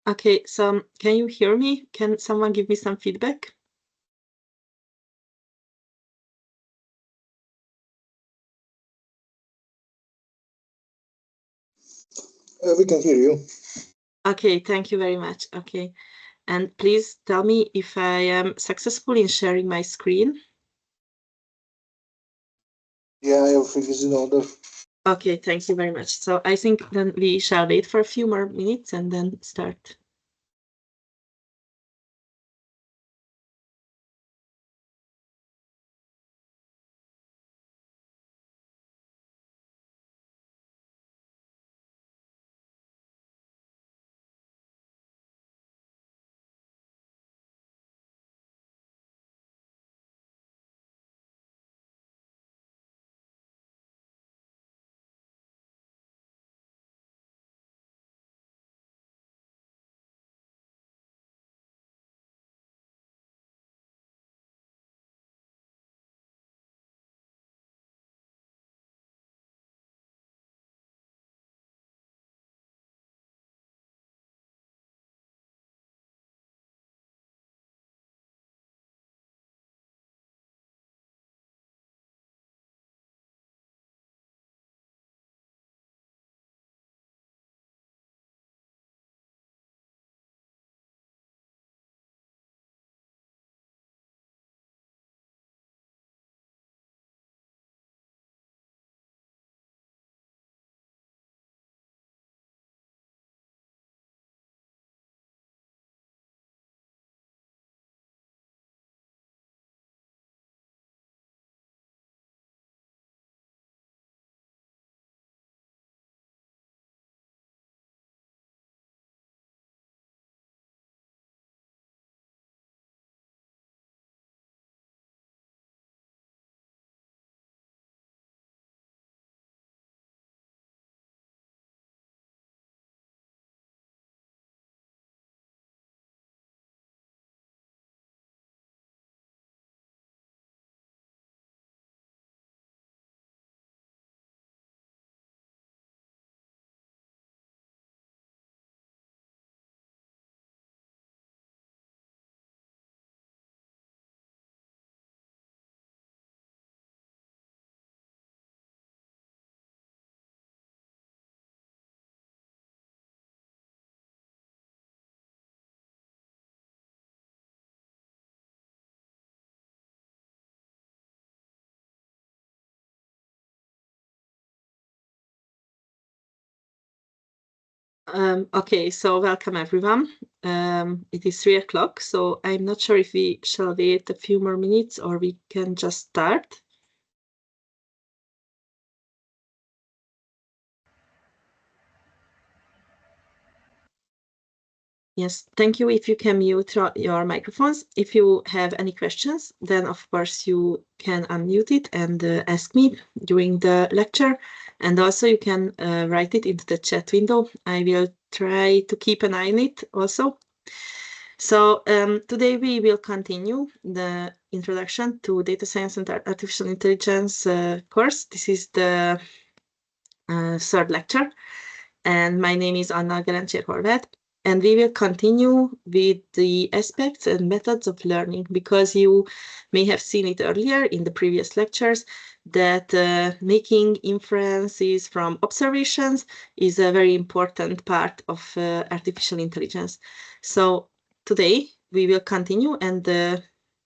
Okay, so can you hear me? Can someone give me some feedback? We can hear you. Okay, thank you very much. Okay, and please tell me if I am successful in sharing my screen. Yeah, everything is in order. Okay, thank you very much. So I think then we shall wait for a few more minutes and then start. Okay, so welcome everyone. It is 3 o'clock, so I'm not sure if we shall wait a few more minutes or we can just start. Yes, thank you. If you can mute your microphones. If you have any questions, then of course you can unmute it and ask me during the lecture. And also you can write it into the chat window. I will try to keep an eye on it also. So today we will continue the introduction to data science and artificial intelligence course. This is the third lecture. And my name is Anna Gelencsér-Horváth. And we will continue with the aspects and methods of learning, because you may have seen it earlier in the previous lectures that making inferences from observations is a very important part of artificial intelligence. So today we will continue and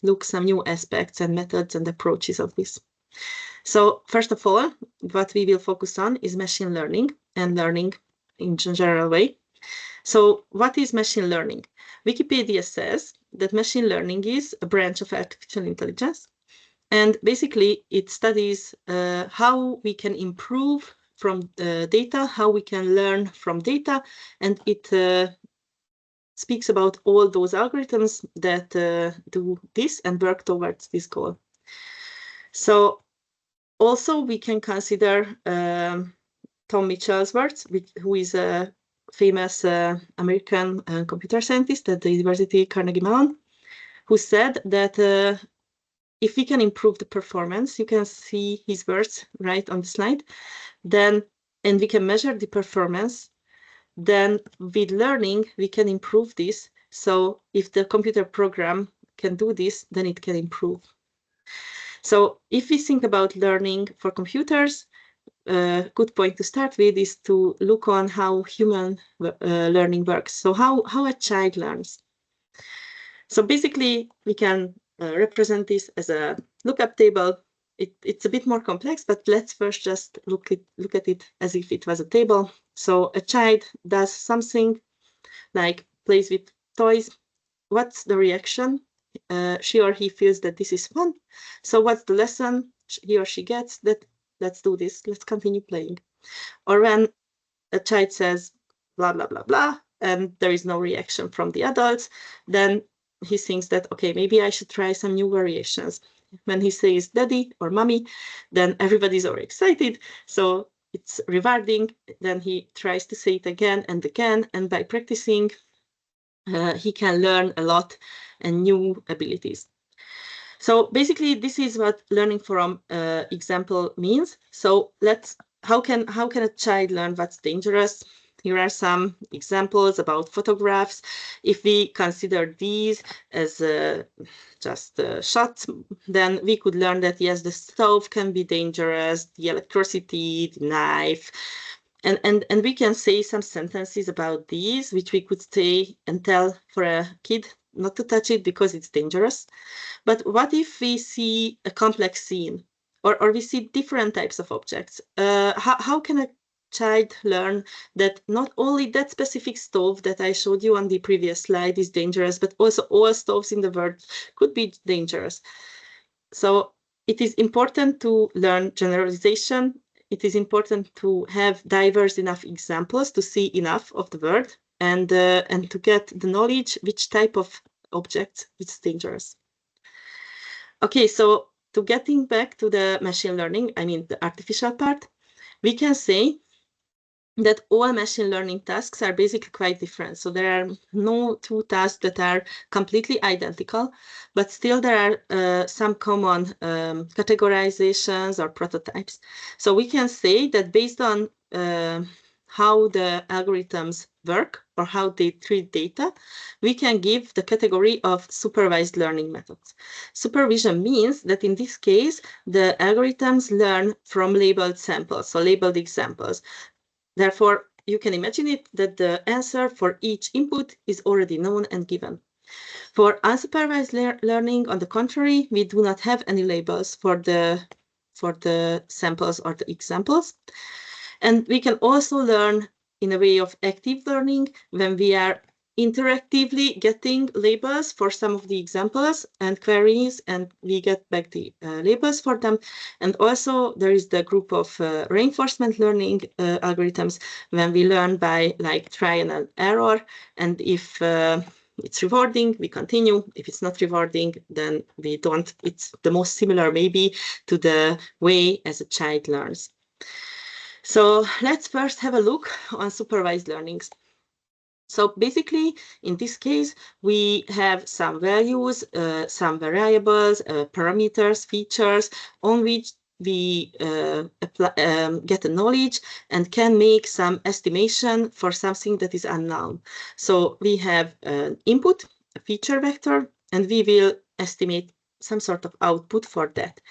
look some new aspects and methods and approaches of this. So first of all, what we will focus on is machine learning and learning in general way. So what is machine learning? Wikipedia says that machine learning is a branch of artificial intelligence. And basically it studies how we can improve from data, how we can learn from data, and it speaks about all those algorithms that do this and work towards this goal. So also we can consider Tom Mitchell-Schwartz, who is a famous American computer scientist at the University Carnegie Mellon, who said that if we can improve the performance, you can see his words right on the slide, then, and we can measure the performance, then with learning, we can improve this. So if the computer program can do this, then it can improve. So if we think about learning for computers, a good point to start with is to look on how human learning works. So how a child learns. So basically, we can represent this as a lookup table. It's a bit more complex, but let's first just look at it as if it was a table. So a child does something like plays with toys. What's the reaction? She or he feels that this is fun. So what's the lesson he or she gets? That let's do this, let's continue playing. Or when a child says blah, blah, blah, blah, and there is no reaction from the adults, then he thinks that, okay, maybe I should try some new variations. When he says daddy or mommy, then everybody's already excited. So it's rewarding. Then he tries to say it again and again. And by practicing, he can learn a lot and new abilities. So basically, this is what learning from example means. So how can a child learn what's dangerous? Here are some examples about photographs. If we consider these as just shots, then we could learn that yes, the stove can be dangerous, the electricity, the knife. And we can say some sentences about these, which we could say and tell for a kid not to touch it because it's dangerous. But what if we see a complex scene, or we see different types of objects? How can a child learn that not only that specific stove that I showed you on the previous slide is dangerous, but also all stoves in the world could be dangerous? So it is important to learn generalization. It is important to have diverse enough examples to see enough of the world and to get the knowledge which type of object is dangerous. Okay, so to getting back to the machine learning, I mean the artificial part, we can say that all machine learning tasks are basically quite different. So there are no two tasks that are completely identical, but still there are some common categorizations or prototypes. So we can say that based on how the algorithms work or how they treat data, we can give the category of supervised learning methods. Supervision means that in this case, the algorithms learn from labeled samples, so labeled examples. Therefore, you can imagine it that the answer for each input is already known and given. For unsupervised learning, on the contrary, we do not have any labels for the samples or the examples. And we can also learn in a way of active learning when we are interactively getting labels for some of the examples and queries, and we get back the labels for them. And also there is the group of reinforcement learning algorithms when we learn by like trial and error. And if it's rewarding, we continue. If it's not rewarding, then we don't. It's the most similar maybe to the way as a child learns. So let's first have a look on supervised learnings. So basically, in this case, we have some values, some variables, parameters, features on which we get a knowledge and can make some estimation for something that is unknown. So we have an input, a feature vector, and we will estimate some sort of output for that.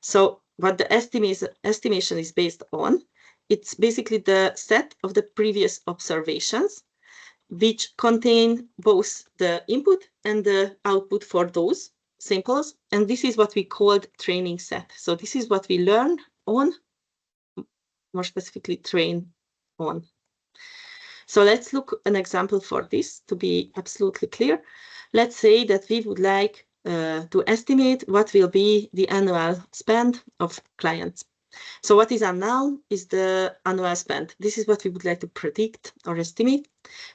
So what the estimation is based on, it's basically the set of the previous observations, which contain both the input and the output for those samples. And this is what we called training set. So this is what we learn on, more specifically train on. So let's look an example for this to be absolutely clear. Let's say that we would like to estimate what will be the annual spend of clients. So what is unknown is the annual spend. This is what we would like to predict or estimate.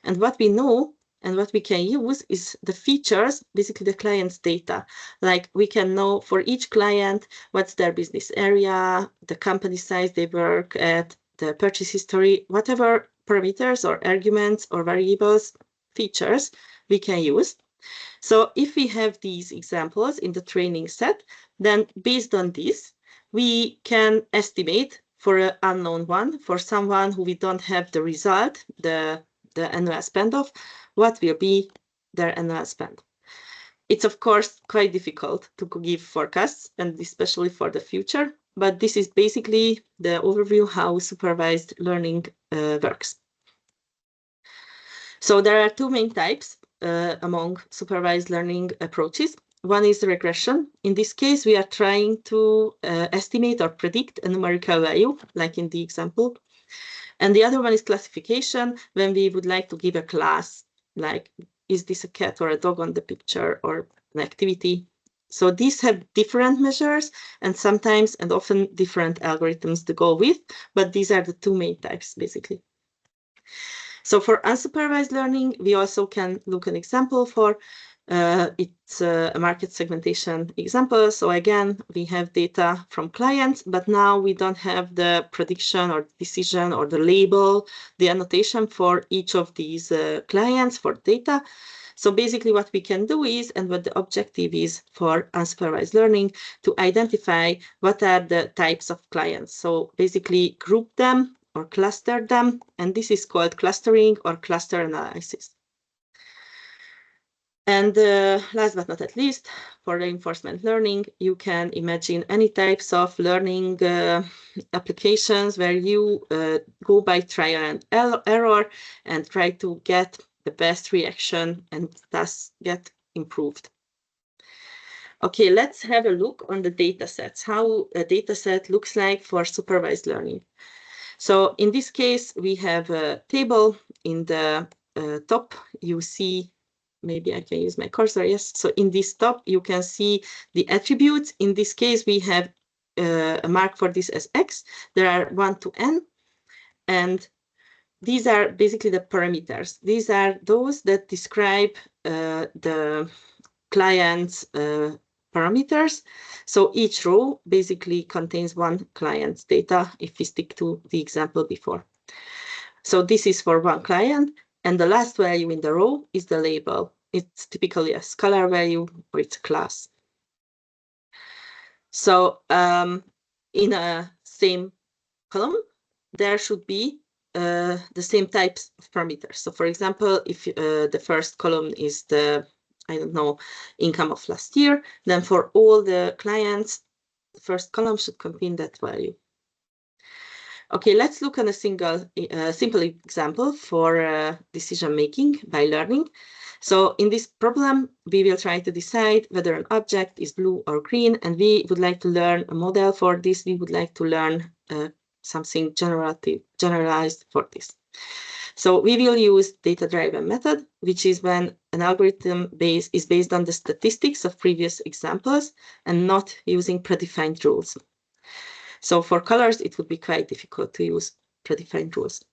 And what we know and what we can use is the features, basically the client's data. Like we can know for each client, what's their business area, the company size they work at, the purchase history, whatever parameters or arguments or variables, features we can use. So if we have these examples in the training set, then based on this, we can estimate for an unknown one, for someone who we don't have the result, the annual spend of, what will be their annual spend. It's of course quite difficult to give forecasts, and especially for the future, but this is basically the overview how supervised learning works. So there are two main types among supervised learning approaches. One is regression. In this case, we are trying to estimate or predict a numerical value, like in the example. And the other one is classification, when we would like to give a class, like, is this a cat or a dog on the picture, or an activity? So these have different measures and sometimes and often different algorithms to go with, but these are the two main types, basically. So for unsupervised learning, we also can look an example for it's a market segmentation example. So again, we have data from clients, but now we don't have the prediction or decision or the label, the annotation for each of these clients for data. So basically what we can do is, and what the objective is for unsupervised learning, to identify what are the types of clients. So basically group them or cluster them, and this is called clustering or cluster analysis. And last but not least, for reinforcement learning, you can imagine any types of learning applications where you go by trial and error and try to get the best reaction and thus get improved. Okay, let's have a look on the data sets, how a data set looks like for supervised learning. So in this case, we have a table. In the top, you see, maybe I can use my cursor, yes. So in this top, you can see the attributes. In this case, we have a mark for this as X. There are 1 to N, and these are basically the parameters. These are those that describe the client's parameters. So each row basically contains one client's data if we stick to the example before. So this is for one client, and the last value in the row is the label. It's typically a scalar value or it's a class. So in a same column, there should be the same types of parameters. So for example, if the first column is the, I don't know, income of last year, then for all the clients, the first column should contain that value. Okay, let's look at a simple example for decision-making by learning. So in this problem, we will try to decide whether an object is blue or green, and we would like to learn a model for this. We would like to learn something generalized for this. So we will use data-driven method, which is when an algorithm is based on the statistics of previous examples and not using predefined rules. So for colors, it would be quite difficult to use predefined rules.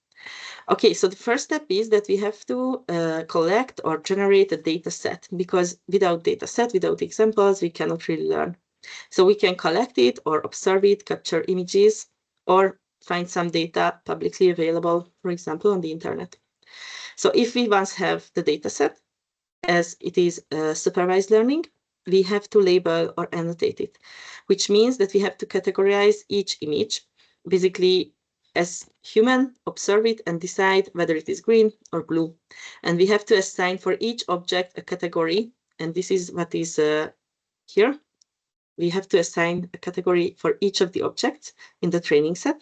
Okay, so the first step is that we have to collect or generate a data set, because without data set, without examples, we cannot really learn. So we can collect it or observe it, capture images, or find some data publicly available, for example, on the internet. So if we once have the data set, as it is supervised learning, we have to label or annotate it, which means that we have to categorize each image, basically as human, observe it and decide whether it is green or blue. And we have to assign for each object a category, and this is what is here. We have to assign a category for each of the objects in the training set,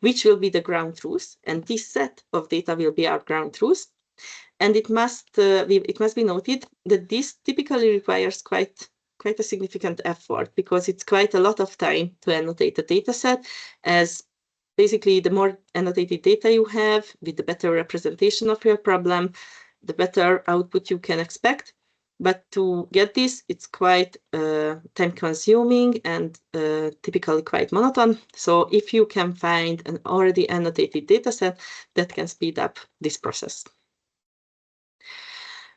which will be the ground truth, and this set of data will be our ground truth. And it must be noted that this typically requires quite a significant effort, because it's quite a lot of time to annotate a data set, as basically the more annotated data you have, with the better representation of your problem, the better output you can expect. But to get this, it's quite time consuming and typically quite monotone. So if you can find an already annotated data set, that can speed up this process.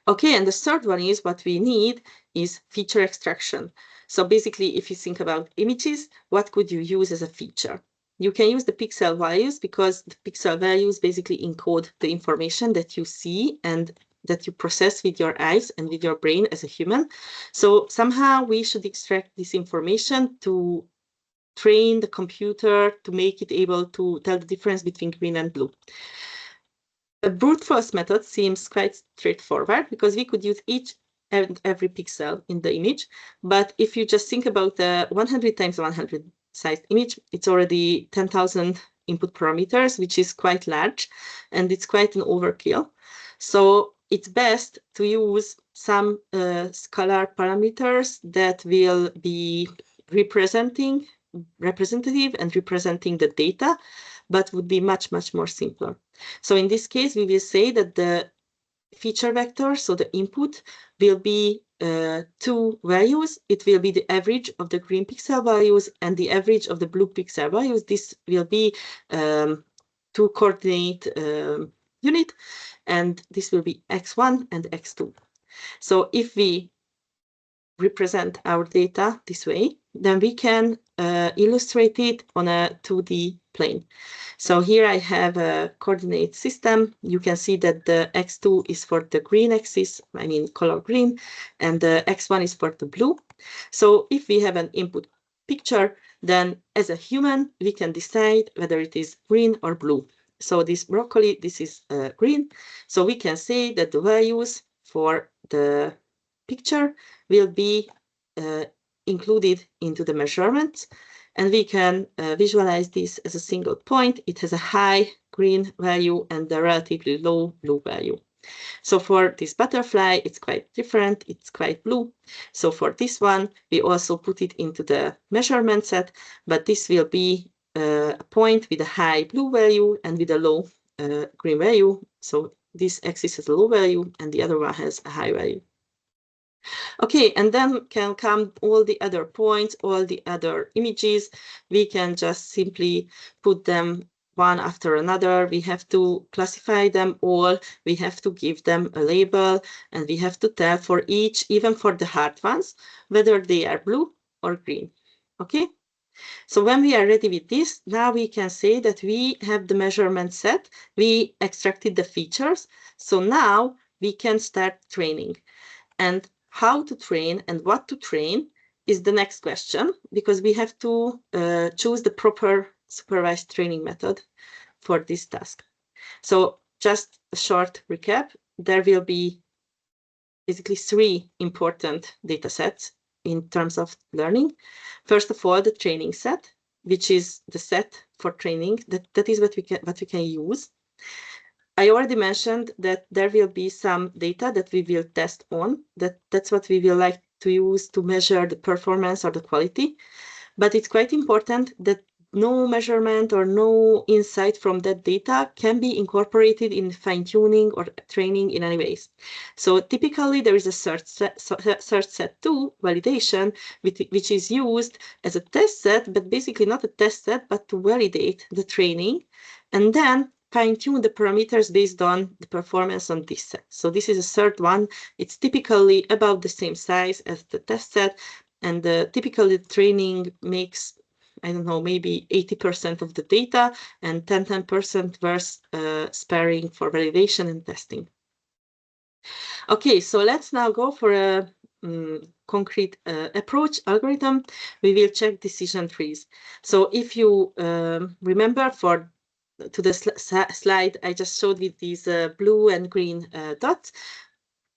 Okay, and the third one is what we need is feature extraction. So basically, if you think about images, what could you use as a feature? You can use the pixel values, because the pixel values basically encode the information that you see and that you process with your eyes and with your brain as a human. So somehow we should extract this information to train the computer to make it able to tell the difference between green and blue. The brute force method seems quite straightforward because we could use each and every pixel in the image. But if you just think about the 100 times 100 sized image, it's already 10,000 input parameters, which is quite large, and it's quite an overkill. So it's best to use some scalar parameters that will be representative and representing the data, but would be much, much more simpler. So in this case, we will say that the feature vector, so the input, will be two values. It will be the average of the green pixel values and the average of the blue pixel values. This will be two coordinate unit, and this will be x1 and x2. So if we represent our data this way, then we can illustrate it on a 2D plane. So here I have a coordinate system. You can see that the x2 is for the green axis, I mean color green, and the x1 is for the blue. So if we have an input picture, then as a human, we can decide whether it is green or blue. So this broccoli, this is green. So we can say that the values for the picture will be included into the measurements, and we can visualize this as a single point. It has a high green value and a relatively low blue value. So for this butterfly, it's quite different. It's quite blue. So for this one, we also put it into the measurement set, but this will be a point with a high blue value and with a low green value. So this axis has a low value and the other one has a high value. Okay, and then can come all the other points, all the other images. We can just simply put them one after another. We have to classify them all. We have to give them a label, and we have to tell for each, even for the hard ones, whether they are blue or green. Okay? So when we are ready with this, now we can say that we have the measurement set. We extracted the features. So now we can start training. And how to train and what to train is the next question, because we have to choose the proper supervised training method for this task. So just a short recap, there will be basically three important data sets in terms of learning. First of all, the training set, which is the set for training. That is what we can use. I already mentioned that there will be some data that we will test on. That's what we will like to use to measure the performance or the quality. But it's quite important that no measurement or no insight from that data can be incorporated in fine-tuning or training in any ways. So typically there is a search set 2 validation, which is used as a test set, but basically not a test set, but to validate the training. And then fine-tune the parameters based on the performance on this set. So this is a third one. It's typically about the same size as the test set, and typically the training makes, I don't know, maybe 80% of the data, and 10% versus sparing for validation and testing. Okay, so let's now go for a concrete approach algorithm. We will check decision trees. So if you remember to the slide I just showed with these blue and green dots,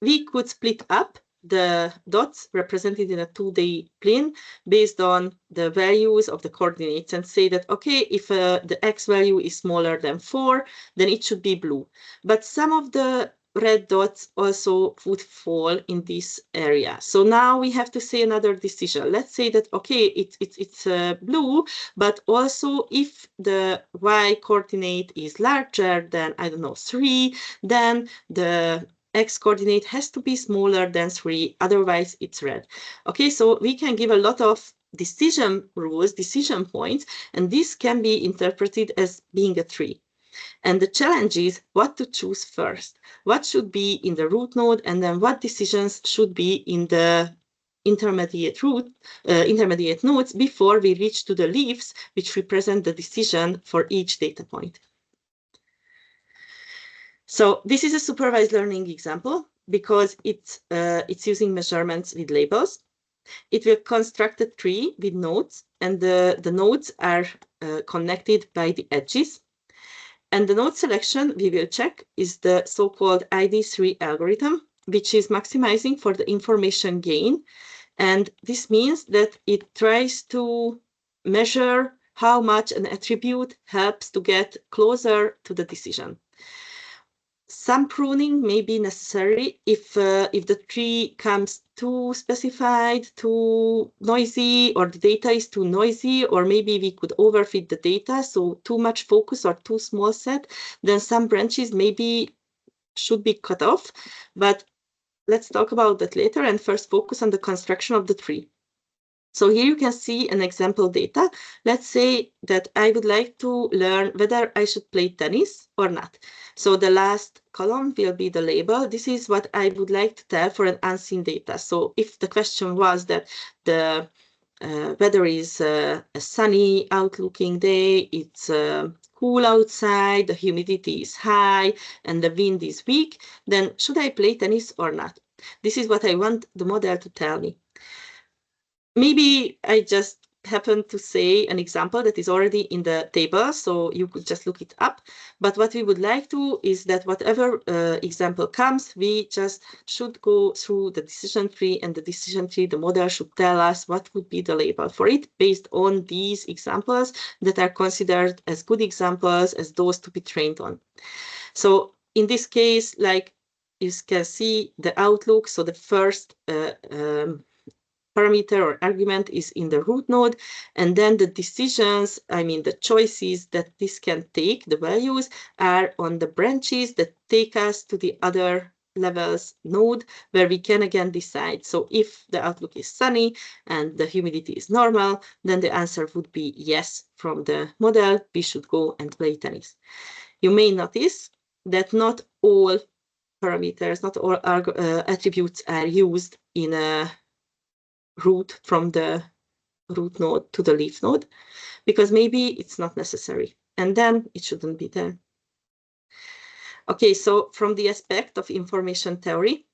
we could split up the dots represented in a 2D plane based on the values of the coordinates and say that, okay, if the x value is smaller than 4, then it should be blue. But some of the red dots also would fall in this area. So now we have to say another decision. Let's say that, okay, it's blue, but also if the y coordinate is larger than, I don't know, 3, then the x coordinate has to be smaller than 3, otherwise it's red. Okay, so we can give a lot of decision rules, decision points, and this can be interpreted as being a tree. And the challenge is what to choose first. What should be in the root node, and then what decisions should be in the intermediate nodes before we reach to the leaves, which represent the decision for each data point. So this is a supervised learning example because it's using measurements with labels. It will construct a tree with nodes, and the nodes are connected by the edges. And the node selection we will check is the so-called ID3 algorithm, which is maximizing for the information gain. And this means that it tries to measure how much an attribute helps to get closer to the decision. Some pruning may be necessary if the tree comes too specified, too noisy, or the data is too noisy, or maybe we could overfit the data, so too much focus or too small set, then some branches maybe should be cut off. But let's talk about that later and first focus on the construction of the tree. So here you can see an example data. Let's say that I would like to learn whether I should play tennis or not. So the last column will be the label. This is what I would like to tell for an unseen data. So if the question was that the weather is a sunny outlooking day, it's cool outside, the humidity is high, and the wind is weak, then should I play tennis or not? This is what I want the model to tell me. Maybe I just happen to say an example that is already in the table, so you could just look it up. But what we would like to is that whatever example comes, we just should go through the decision tree, and the decision tree, the model should tell us what would be the label for it based on these examples that are considered as good examples, as those to be trained on. So in this case, like you can see the outlook, so the first parameter or argument is in the root node, and then the decisions, I mean the choices that this can take, the values, are on the branches that take us to the other levels node, where we can again decide. So if the outlook is sunny and the humidity is normal, then the answer would be yes from the model, we should go and play tennis. You may notice that not all parameters, not all attributes are used in a route from the root node to the leaf node, because maybe it's not necessary, and then it shouldn't be there. Okay, so from the aspect of information theory,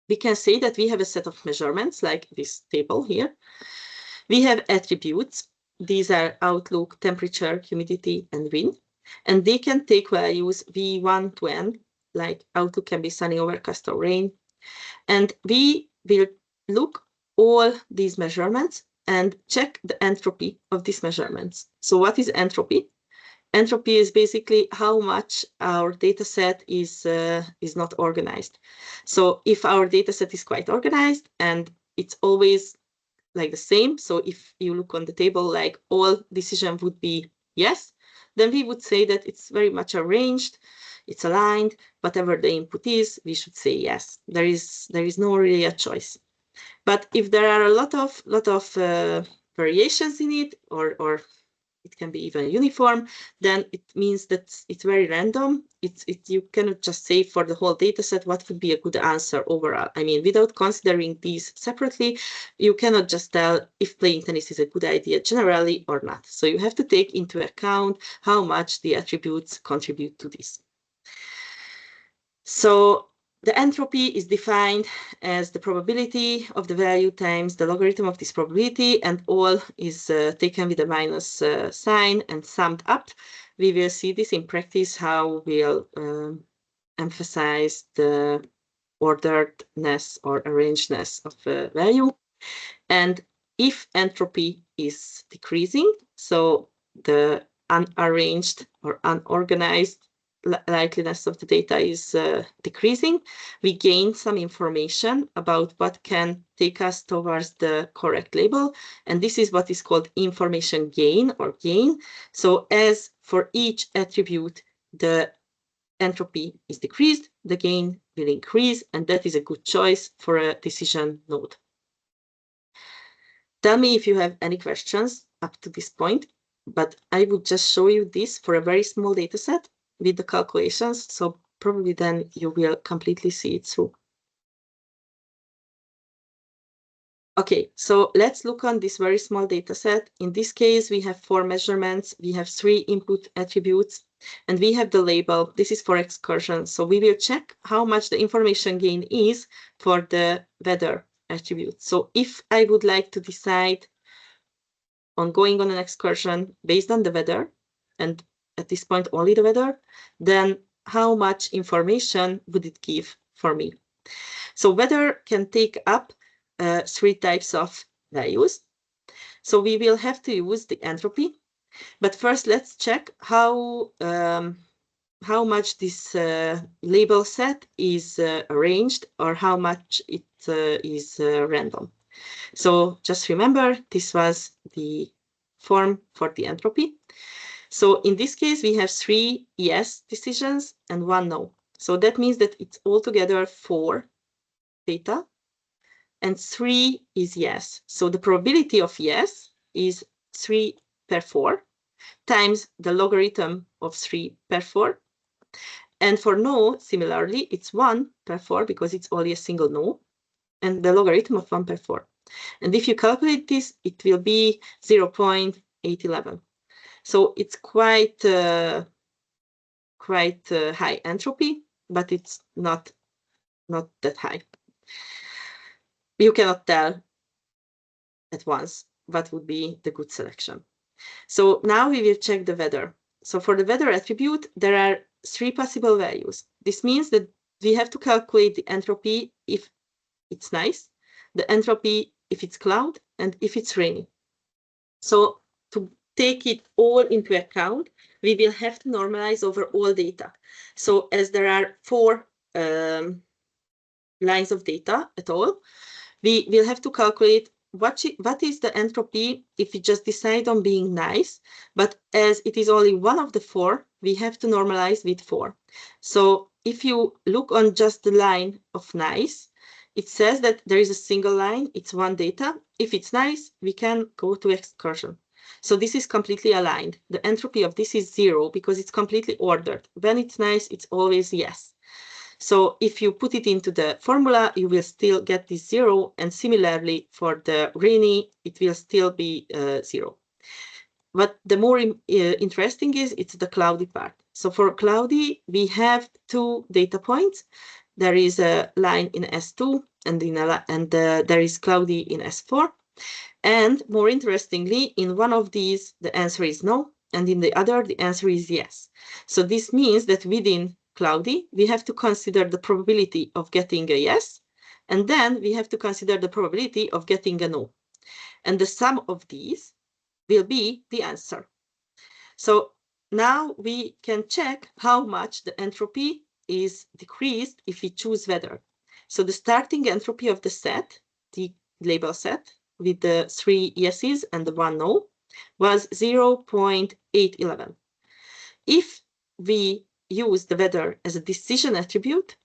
we can say that we have a set of measurements like this table here. We have attributes. These are outlook, temperature, humidity, and wind, and they can take values V1 to N, like outlook can be sunny, overcast, or rain. And we will look all these measurements and check the entropy of these measurements. So what is entropy? Entropy is basically how much our data set is not organized. So if our data set is quite organized and it's always like the same, so if you look on the table, like all decision would be yes, then we would say that it's very much arranged, it's aligned, whatever the input is, we should say yes. There is no really a choice. But if there are a lot of variations in it, or it can be even uniform, then it means that it's very random. You cannot just say for the whole data set what would be a good answer overall. I mean, without considering these separately, you cannot just tell if playing tennis is a good idea generally or not. So you have to take into account how much the attributes contribute to this. So the entropy is defined as the probability of the value times the logarithm of this probability, and all is taken with a minus sign and summed up. We will see this in practice, how we'll emphasize the orderedness or arrangedness of a value. And if entropy is decreasing, so the unarranged or unorganized likeliness of the data is decreasing, we gain some information about what can take us towards the correct label. And this is what is called information gain or gain. So as for each attribute, the entropy is decreased, the gain will increase, and that is a good choice for a decision node. Tell me if you have any questions up to this point, but I would just show you this for a very small data set with the calculations, so probably then you will completely see it through. Okay, so let's look on this very small data set. In this case, we have 4 measurements, we have 3 input attributes, and we have the label. This is for excursion, so we will check how much the information gain is for the weather attribute. So if I would like to decide on going on an excursion based on the weather, and at this point only the weather, then how much information would it give for me? So weather can take up 3 types of values. So we will have to use the entropy, but first let's check how much this label set is arranged, or how much it is random. So just remember, this was the form for the entropy. So in this case, we have 3 yes decisions and 1 no. So that means that it's altogether 4 data, and 3 is yes. So the probability of yes is 3 per 4 times the logarithm of 3 per 4. And for no, similarly, it's 1 per 4 because it's only a single no, and the logarithm of 1 per 4. And if you calculate this, it will be 0.811. So it's quite high entropy, but it's not that high. You cannot tell at once what would be the good selection. So now we will check the weather. So for the weather attribute, there are 3 possible values. This means that we have to calculate the entropy if it's nice, the entropy if it's cloud, and if it's rainy. So to take it all into account, we will have to normalize over all data. So as there are 4 lines of data at all, we will have to calculate what is the entropy if we just decide on being nice, but as it is only one of the 4, we have to normalize with 4. So if you look on just the line of nice, it says that there is a single line, it's 1 data. If it's nice, we can go to excursion. So this is completely aligned. The entropy of this is 0 because it's completely ordered. When it's nice, it's always yes. So if you put it into the formula, you will still get this 0. And similarly, for the rainy, it will still be 0. But the more interesting is, it's the cloudy part. So for cloudy, we have 2 data points. There is a line in S2, and there is cloudy in S4. And more interestingly, in one of these, the answer is no, and in the other, the answer is yes. So this means that within cloudy, we have to consider the probability of getting a yes, and then we have to consider the probability of getting a no. And the sum of these will be the answer. So now we can check how much the entropy is decreased if we choose weather. So the starting entropy of the set, the label set, with the 3 yeses and the 1 no, was 0.811. If we use the weather as a decision attribute,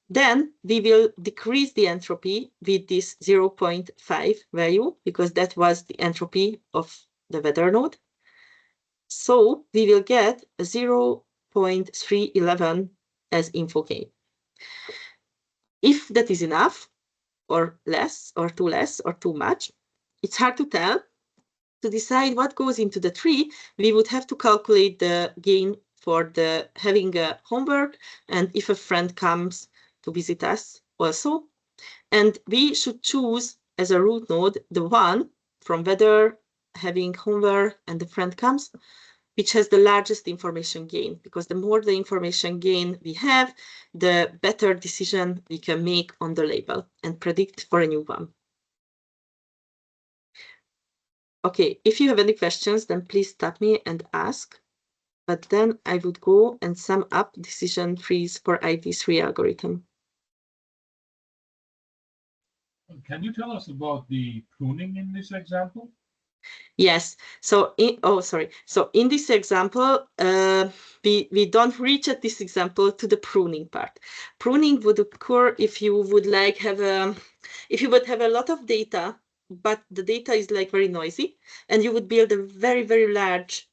then we will decrease the entropy with this 0.5 value, because that was the entropy of the weather node. So we will get 0.311 as info gain. If that is enough, or less, or too less, or too much, it's hard to tell. To decide what goes into the tree, we would have to calculate the gain for the having a homework, and if a friend comes to visit us also. And we should choose as a root node the one from weather, having homework, and the friend comes, which has the largest information gain, because the more the information gain we have, the better decision we can make on the label and predict for a new one. Okay, if you have any questions, then please stop me and ask. But then I would go and sum up decision trees for ID3 algorithm. Can you tell us about the pruning in this example? Yes. So in this example, we don't reach at this example to the pruning part. Pruning would occur if you would like have a lot of data, but the data is like very noisy, and you would build a very, very large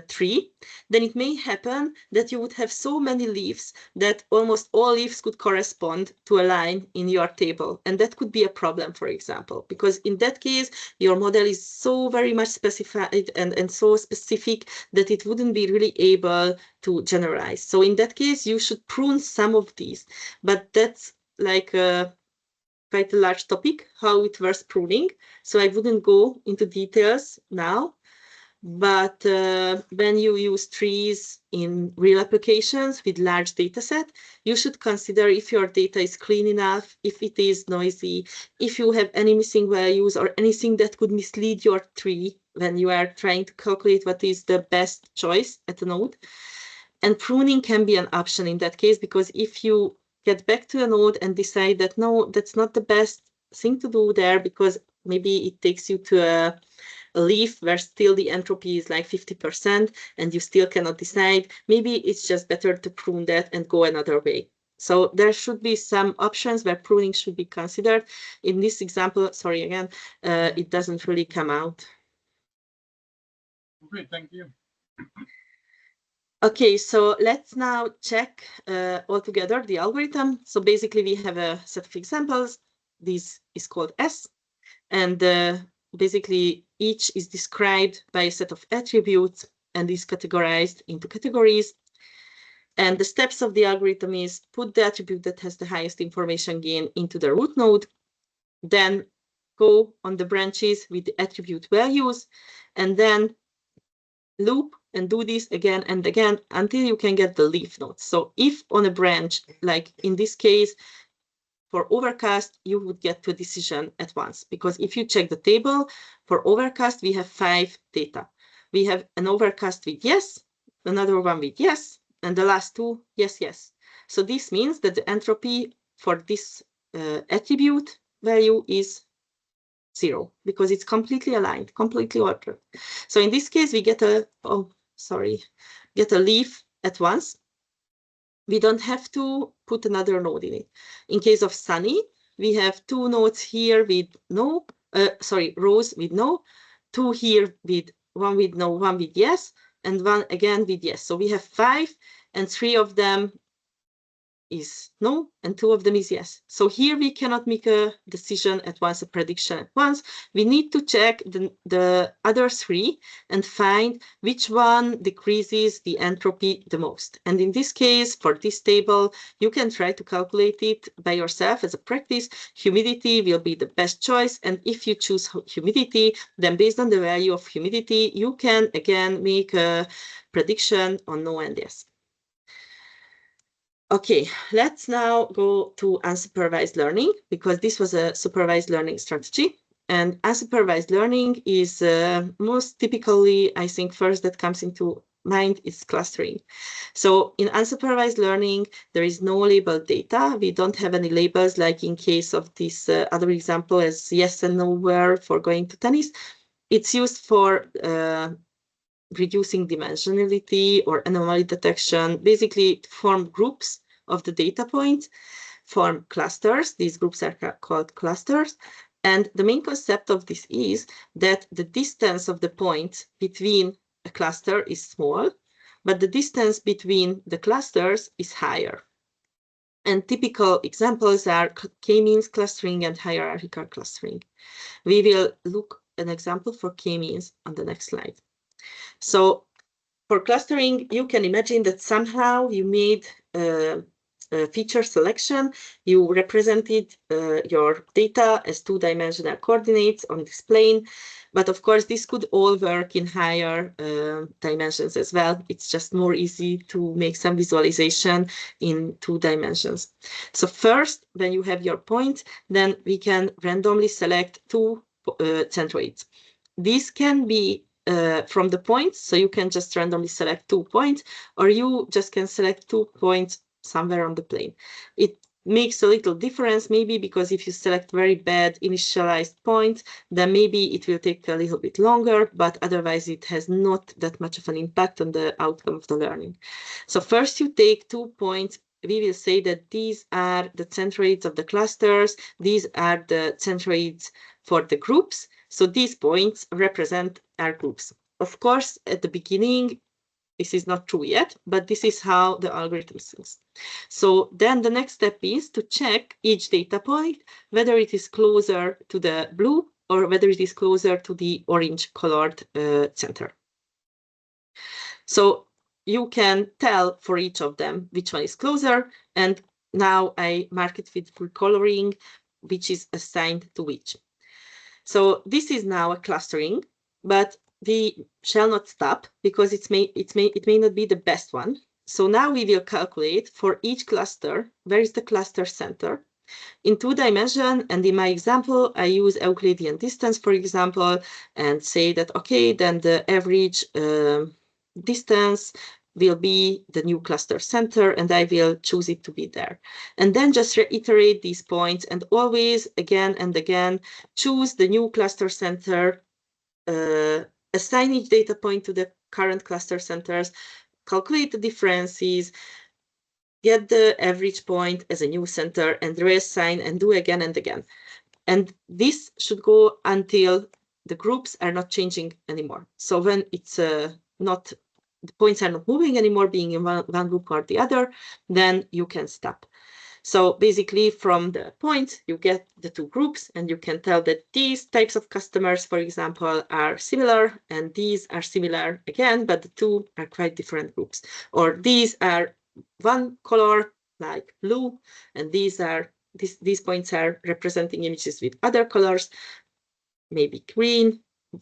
tree. Then it may happen that you would have so many leaves that almost all leaves could correspond to a line in your table. And that could be a problem, for example, because in that case, your model is so very much specified and so specific that it wouldn't be really able to generalize. So in that case, you should prune some of these, but that's like quite a large topic, how it works pruning. So I wouldn't go into details now. But when you use trees in real applications with large data set, you should consider if your data is clean enough, if it is noisy, if you have any missing values or anything that could mislead your tree when you are trying to calculate what is the best choice at a node. And pruning can be an option in that case, because if you get back to a node and decide that, no, that's not the best thing to do there, because maybe it takes you to a leaf where still the entropy is like 50% and you still cannot decide, maybe it's just better to prune that and go another way. So there should be some options where pruning should be considered. In this example, sorry again, it doesn't really come out. Okay, thank you. Okay, so let's now check all together the algorithm. So basically we have a set of examples. This is called S, and basically each is described by a set of attributes and is categorized into categories. And the steps of the algorithm is put the attribute that has the highest information gain into the root node, then go on the branches with the attribute values, and then loop and do this again and again until you can get the leaf nodes. So if on a branch, like in this case, for overcast, you would get to a decision at once, because if you check the table for overcast, we have 5 data. We have an overcast with yes, another one with yes, and the last 2, yes, yes. So this means that the entropy for this attribute value is 0, because it's completely aligned, completely ordered. So in this case, we get a, get a leaf at once. We don't have to put another node in it. In case of Sunny, we have 2 nodes here with no, rows with no, 2 here with 1 with no, 1 with yes, and 1 again with yes. So we have 5, and 3 of them is no, and 2 of them is yes. So here we cannot make a decision at once, a prediction at once. We need to check the other 3 and find which one decreases the entropy the most. And in this case, for this table, you can try to calculate it by yourself as a practice. Humidity will be the best choice. And if you choose humidity, then based on the value of humidity, you can again make a prediction on no and yes. Okay, let's now go to unsupervised learning, because this was a supervised learning strategy. And unsupervised learning is most typically, I think, first that comes into mind is clustering. So in unsupervised learning, there is no labeled data. We don't have any labels, like in case of this other example as yes and no were for going to tennis. It's used for reducing dimensionality or anomaly detection, basically to form groups of the data points, form clusters. These groups are called clusters. And the main concept of this is that the distance of the point between a cluster is small, but the distance between the clusters is higher. And typical examples are k-means clustering and hierarchical clustering. We will look at an example for k-means on the next slide. So for clustering, you can imagine that somehow you made a feature selection. You represented your data as 2-dimensional coordinates on this plane. But of course, this could all work in higher dimensions as well. It's just more easy to make some visualization in 2 dimensions. So first, when you have your point, then we can randomly select 2 centroids. These can be from the points, so you can just randomly select 2 points, or you just can select 2 points somewhere on the plane. It makes a little difference, maybe because if you select very bad initialized points, then maybe it will take a little bit longer, but otherwise it has not that much of an impact on the outcome of the learning. So first you take 2 points. We will say that these are the centroids of the clusters. These are the centroids for the groups. So these points represent our groups. Of course, at the beginning, this is not true yet, but this is how the algorithm thinks. So then the next step is to check each data point, whether it is closer to the blue or whether it is closer to the orange colored center. So you can tell for each of them which one is closer. And now I mark it with full coloring. which is assigned to which. So this is now a clustering, but we shall not stop because it may not be the best one. So now we will calculate for each cluster, where is the cluster center in 2 dimensions. And in my example, I use Euclidean distance, for example, and say that, okay, then the average distance will be the new cluster center, and I will choose it to be there. And then just reiterate these points and always again and again choose the new cluster center, assign each data point to the current cluster centers, calculate the differences, get the average point as a new center, and reassign and do again and again. And this should go until the groups are not changing anymore. So when it's not, the points are not moving anymore, being in one group or the other, then you can stop. So basically from the point, you get the 2 groups, and you can tell that these types of customers, for example, are similar, and these are similar again, but the 2 are quite different groups. Or these are one color, like blue, and these points are representing images with other colors, maybe green,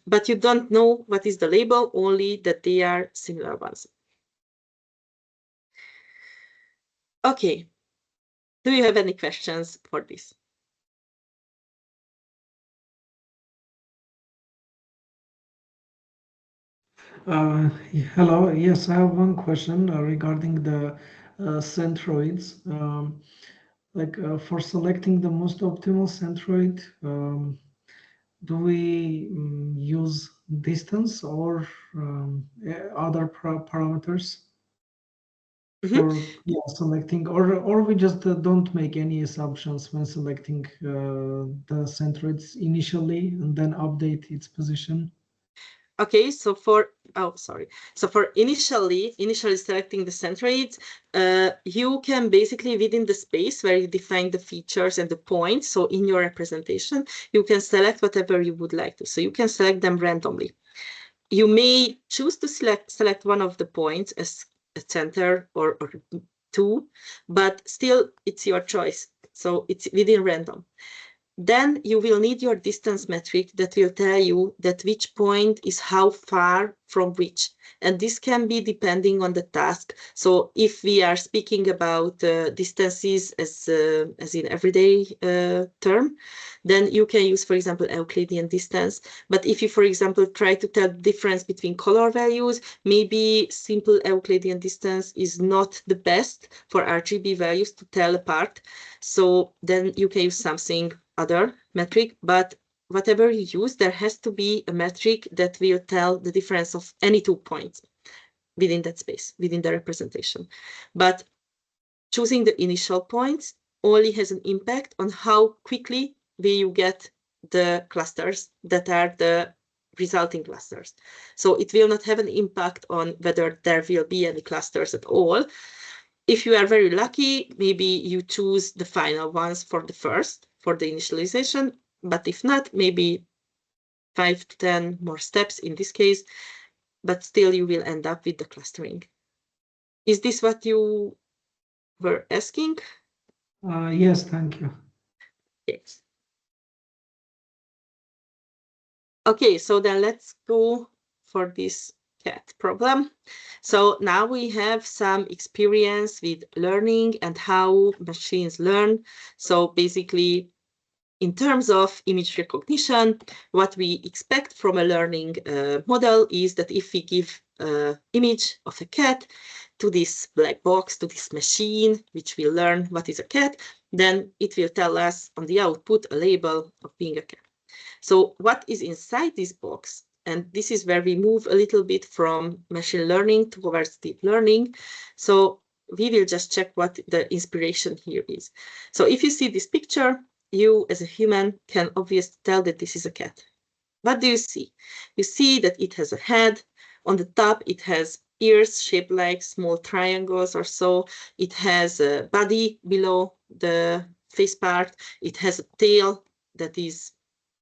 but you don't know what is the label, only that they are similar ones. Okay. Do you have any questions for this? Hello. Yes, I have one question regarding the centroids. For selecting the most optimal centroid, do we use distance or other parameters for selecting, or we just don't make any assumptions when selecting the centroids initially and then update its position? Okay, so for initially selecting the centroids, you can basically, within the space where you define the features and the points, so in your representation, you can select whatever you would like to. So you can select them randomly. You may choose to select one of the points as a center or 2, but still it's your choice. So it's within random. Then you will need your distance metric that will tell you that which point is how far from which. And this can be depending on the task. So if we are speaking about distances as in everyday term, then you can use, for example, Euclidean distance. But if you, for example, try to tell the difference between color values, maybe simple Euclidean distance is not the best for RGB values to tell apart. So then you can use something other metric, but whatever you use, there has to be a metric that will tell the difference of any 2 points within that space, within the representation. But choosing the initial points only has an impact on how quickly will you get the clusters that are the resulting clusters. So it will not have an impact on whether there will be any clusters at all. If you are very lucky, maybe you choose the final ones for the first, for the initialization, but if not, maybe 5 to 10 more steps in this case, but still you will end up with the clustering. Is this what you were asking? Yes, thank you. Yes. Okay, so then let's go for this cat problem. So now we have some experience with learning and how machines learn. So basically, in terms of image recognition, what we expect from a learning model is that if we give an image of a cat to this black box, to this machine, which will learn what is a cat, then it will tell us on the output a label of being a cat. So what is inside this box? And this is where we move a little bit from machine learning towards deep learning. So we will just check what the inspiration here is. So if you see this picture, you as a human can obviously tell that this is a cat. What do you see? You see that it has a head. On the top, it has ears shaped like small triangles or so. It has a body below the face part. It has a tail that is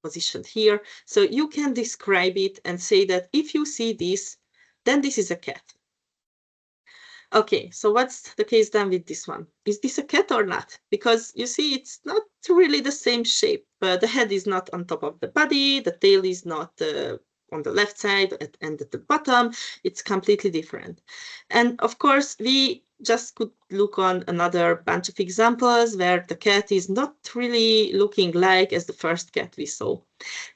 positioned here. So you can describe it and say that if you see this, then this is a cat. Okay, so what's the case then with this one? Is this a cat or not? Because you see, it's not really the same shape. The head is not on top of the body, the tail is not on the left side and at the bottom. It's completely different. And of course, we just could look on another bunch of examples where the cat is not really looking like as the first cat we saw.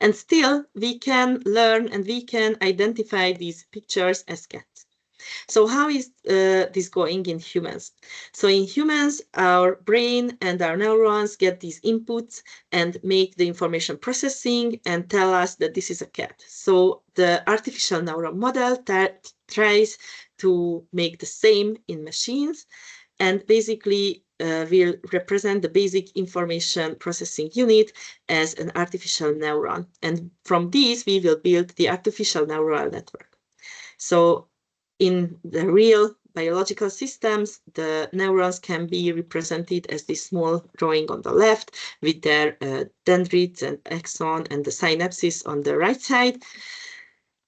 And still, we can learn and we can identify these pictures as cats. So how is this going in humans? So in humans, our brain and our neurons get these inputs and make the information processing and tell us that this is a cat. So the artificial neural model tries to make the same in machines and basically will represent the basic information processing unit as an artificial neuron. And from these, we will build the artificial neural network. So in the real biological systems, the neurons can be represented as this small drawing on the left with their dendrites and axon and the synapses on the right side.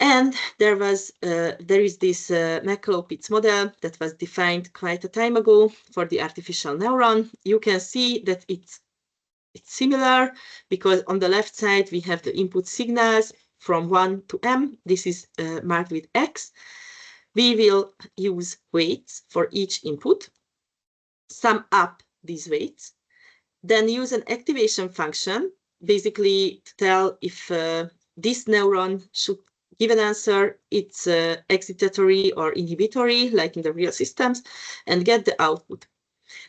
And there is this McLeod-Pitts model that was defined quite a time ago for the artificial neuron. You can see that it's similar because on the left side we have the input signals from 1 to m. This is marked with X. We will use weights for each input, sum up these weights, then use an activation function, basically to tell if this neuron should give an answer, it's excitatory or inhibitory, like in the real systems, and get the output.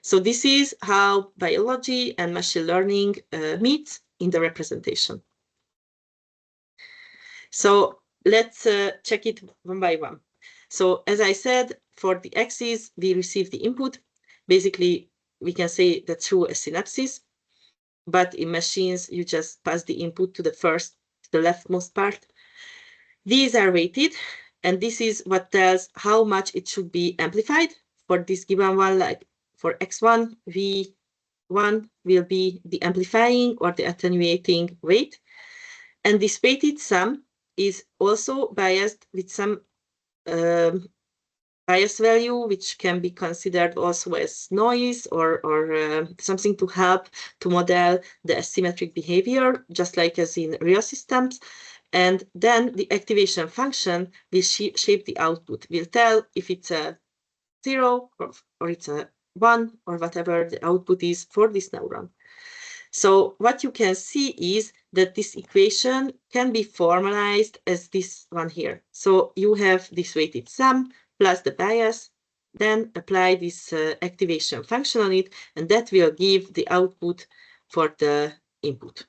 So this is how biology and machine learning meet in the representation. So let's check it one by one. So as I said, for the axis, we receive the input. Basically, we can say that through a synapses, but in machines, you just pass the input to the leftmost part. These are weighted, and this is what tells how much it should be amplified. For this given one, like for X1, V1 will be the amplifying or the attenuating weight. And this weighted sum is also biased with some bias value, which can be considered also as noise or something to help to model the asymmetric behavior, just like as in real systems. And then the activation function will shape the output, will tell if it's a 0 or it's a 1 or whatever the output is for this neuron. So what you can see is that this equation can be formalized as this one here. So you have this weighted sum plus the bias, then apply this activation function on it, and that will give the output for the input.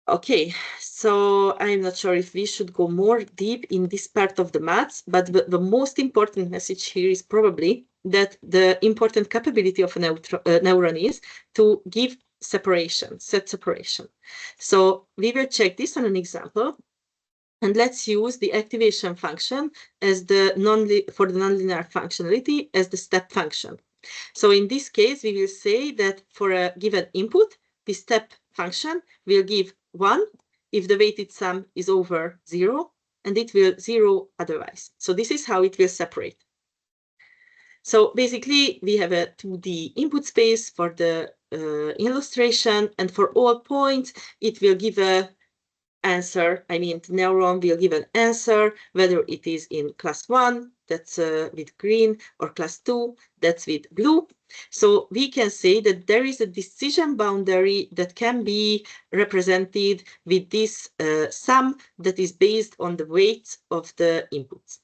Okay, so I'm not sure if we should go more deep in this part of the maths, but the most important message here is probably that the important capability of a neuron is to give separation, set separation. So we will check this on an example, and let's use the activation function as for the nonlinear functionality as the step function. So in this case, we will say that for a given input, the step function will give 1 if the weighted sum is over 0, and it will 0 otherwise. So this is how it will separate. So basically, we have a 2D input space for the illustration, and for all points, it will give a answer. I mean, the neuron will give an answer, whether it is in class 1, that's with green, or class 2, that's with blue. So we can say that there is a decision boundary that can be represented with this sum that is based on the weights of the inputs.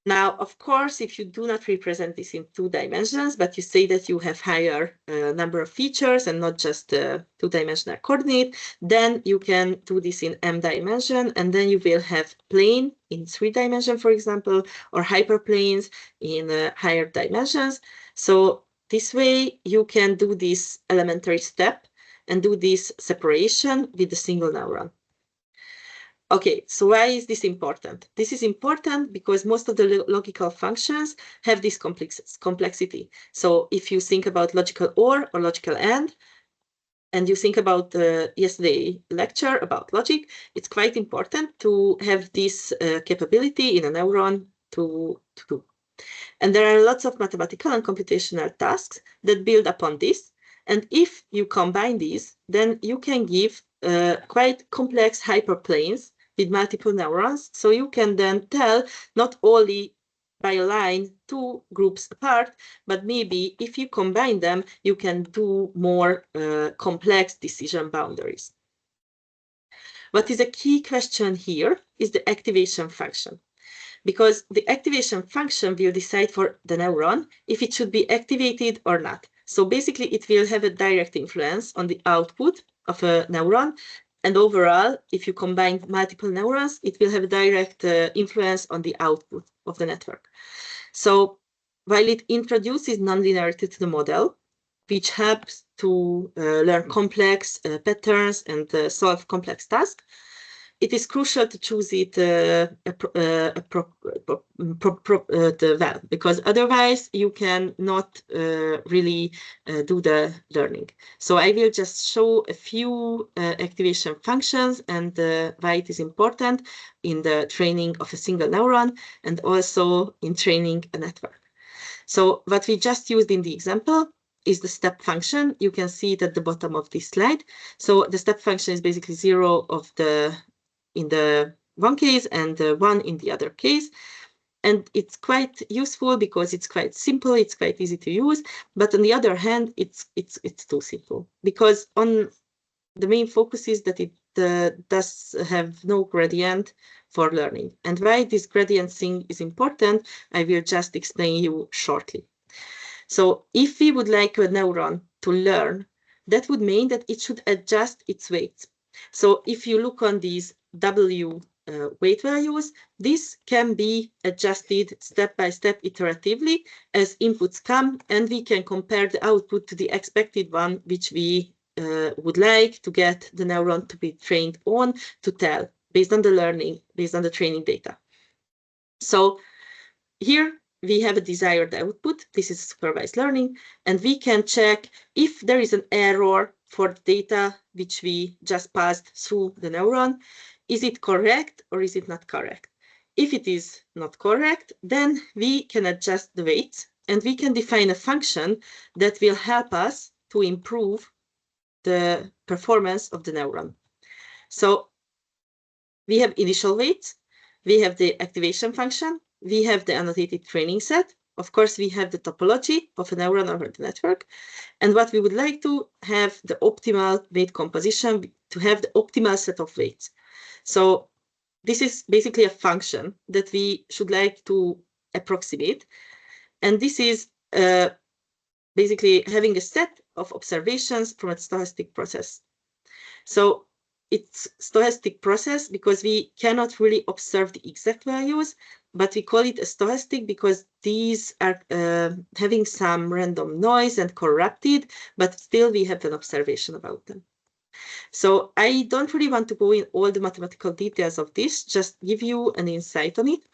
Now, of course, if you do not represent this in 2 dimensions, but you say that you have higher number of features and not just 2-dimensional coordinate, then you can do this in m dimension, and then you will have plane in 3 dimension, for example, or hyperplanes in higher dimensions. So this way you can do this elementary step and do this separation with a single neuron. Okay, so why is this important? This is important because most of the logical functions have this complexity. So if you think about logical OR or logical and you think about yesterday's lecture about logic, it's quite important to have this capability in a neuron to do. And there are lots of mathematical and computational tasks that build upon this. And if you combine these, then you can give quite complex hyperplanes with multiple neurons. So you can then tell not only by a line 2 groups apart, but maybe if you combine them, you can do more complex decision boundaries. What is a key question here is the activation function, because the activation function will decide for the neuron if it should be activated or not. So basically, it will have a direct influence on the output of a neuron. And overall, if you combine multiple neurons, it will have a direct influence on the output of the network. So while it introduces nonlinearity to the model, which helps to learn complex patterns and solve complex tasks, it is crucial to choose it well, because otherwise you can not really do the learning. So I will just show a few activation functions and why it is important in the training of a single neuron and also in training a network. So what we just used in the example is the step function. You can see it at the bottom of this slide. So the step function is basically 0 in the one case and 1 in the other case. And it's quite useful because it's quite simple, it's quite easy to use. But on the other hand, it's too simple, because on the main focus is that it does have no gradient for learning. And why this gradient thing is important, I will just explain you shortly. So if we would like a neuron to learn, that would mean that it should adjust its weights. So if you look on these W weight values, this can be adjusted step by step iteratively as inputs come, and we can compare the output to the expected one, which we would like to get the neuron to be trained on to tell based on the learning, based on the training data. So here we have a desired output. This is supervised learning, and we can check if there is an error for the data which we just passed through the neuron. Is it correct or is it not correct? If it is not correct, then we can adjust the weights and we can define a function that will help us to improve the performance of the neuron. So we have initial weights, we have the activation function, we have the annotated training set. Of course, we have the topology of a neuron over the network. And what we would like to have the optimal weight composition, to have the optimal set of weights. So this is basically a function that we should like to approximate. And this is basically having a set of observations from a stochastic process. So it's stochastic process because we cannot really observe the exact values, but we call it a stochastic because these are having some random noise and corrupted, but still we have an observation about them. So I don't really want to go in all the mathematical details of this, just give you an insight on it.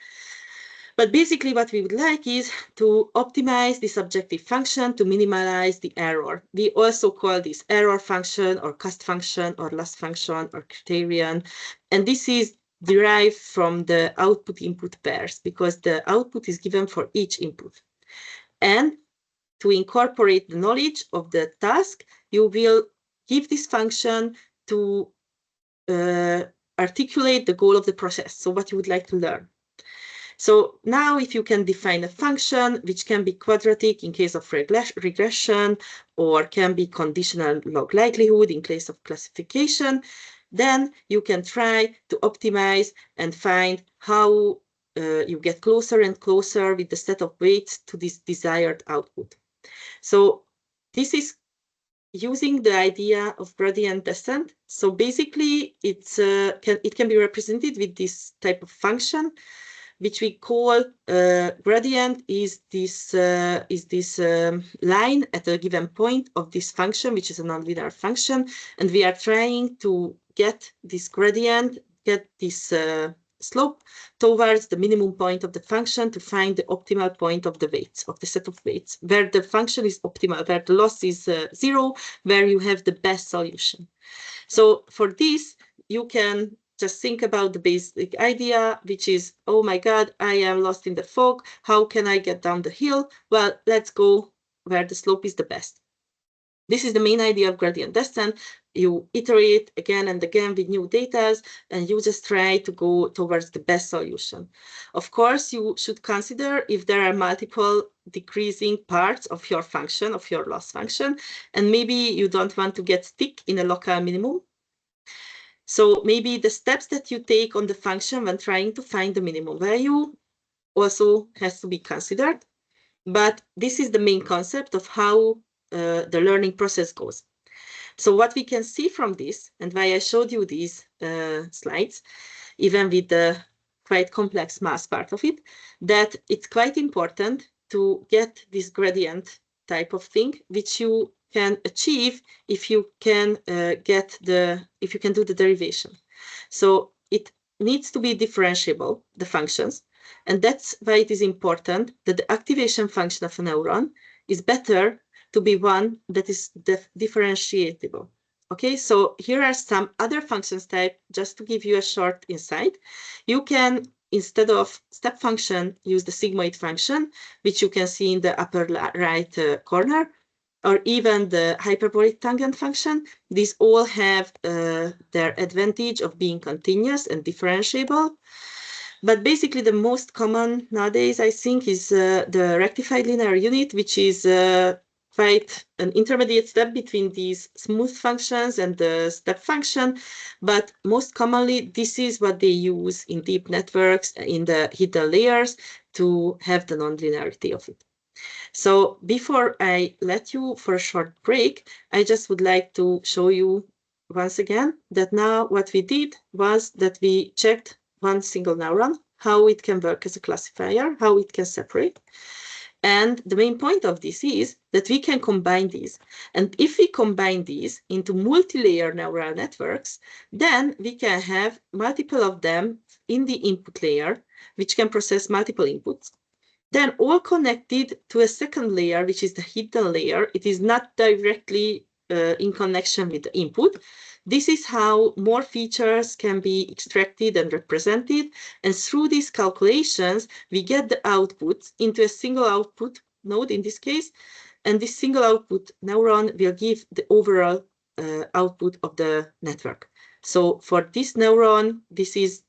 But basically what we would like is to optimize this objective function to minimize the error. We also call this error function or cost function or loss function or criterion. And this is derived from the output-input pairs because the output is given for each input. And to incorporate the knowledge of the task, you will give this function to articulate the goal of the process, so what you would like to learn. So now if you can define a function which can be quadratic in case of regression or can be conditional log likelihood in case of classification, then you can try to optimize and find how you get closer and closer with the set of weights to this desired output. So this is using the idea of gradient descent. So basically it can be represented with this type of function, which we call gradient is this line at a given point of this function, which is a nonlinear function. And we are trying to get this gradient, get this slope towards the minimum point of the function to find the optimal point of the weights, of the set of weights, where the function is optimal, where the loss is 0, where you have the best solution. So for this, you can just think about the basic idea, which is, oh my God, I am lost in the fog. How can I get down the hill? Well, let's go where the slope is the best. This is the main idea of gradient descent. You iterate again and again with new data, and you just try to go towards the best solution. Of course, you should consider if there are multiple decreasing parts of your function, of your loss function, and maybe you don't want to get stuck in a local minimum. So maybe the steps that you take on the function when trying to find the minimum value also has to be considered. But this is the main concept of how the learning process goes. So what we can see from this, and why I showed you these slides, even with the quite complex math part of it, that it's quite important to get this gradient type of thing, which you can achieve if you can if you can do the derivation. So it needs to be differentiable, the functions, and that's why it is important that the activation function of a neuron is better to be one that is differentiable. Okay, so here are some other functions type, just to give you a short insight. You can, instead of step function, use the sigmoid function, which you can see in the upper right corner, or even the hyperbolic tangent function. These all have their advantage of being continuous and differentiable. But basically, the most common nowadays, I think, is the rectified linear unit, which is quite an intermediate step between these smooth functions and the step function. But most commonly, this is what they use in deep networks, in the hidden layers, to have the nonlinearity of it. So before I let you for a short break, I just would like to show you once again that now what we did was that we checked one single neuron, how it can work as a classifier, how it can separate. And the main point of this is that we can combine these. And if we combine these into multi-layer neural networks, then we can have multiple of them in the input layer, which can process multiple inputs. Then all connected to a second layer, which is the hidden layer. It is not directly in connection with the input. This is how more features can be extracted and represented. And through these calculations, we get the outputs into a single output node in this case. And this single output neuron will give the overall output of the network. So for this neuron, this is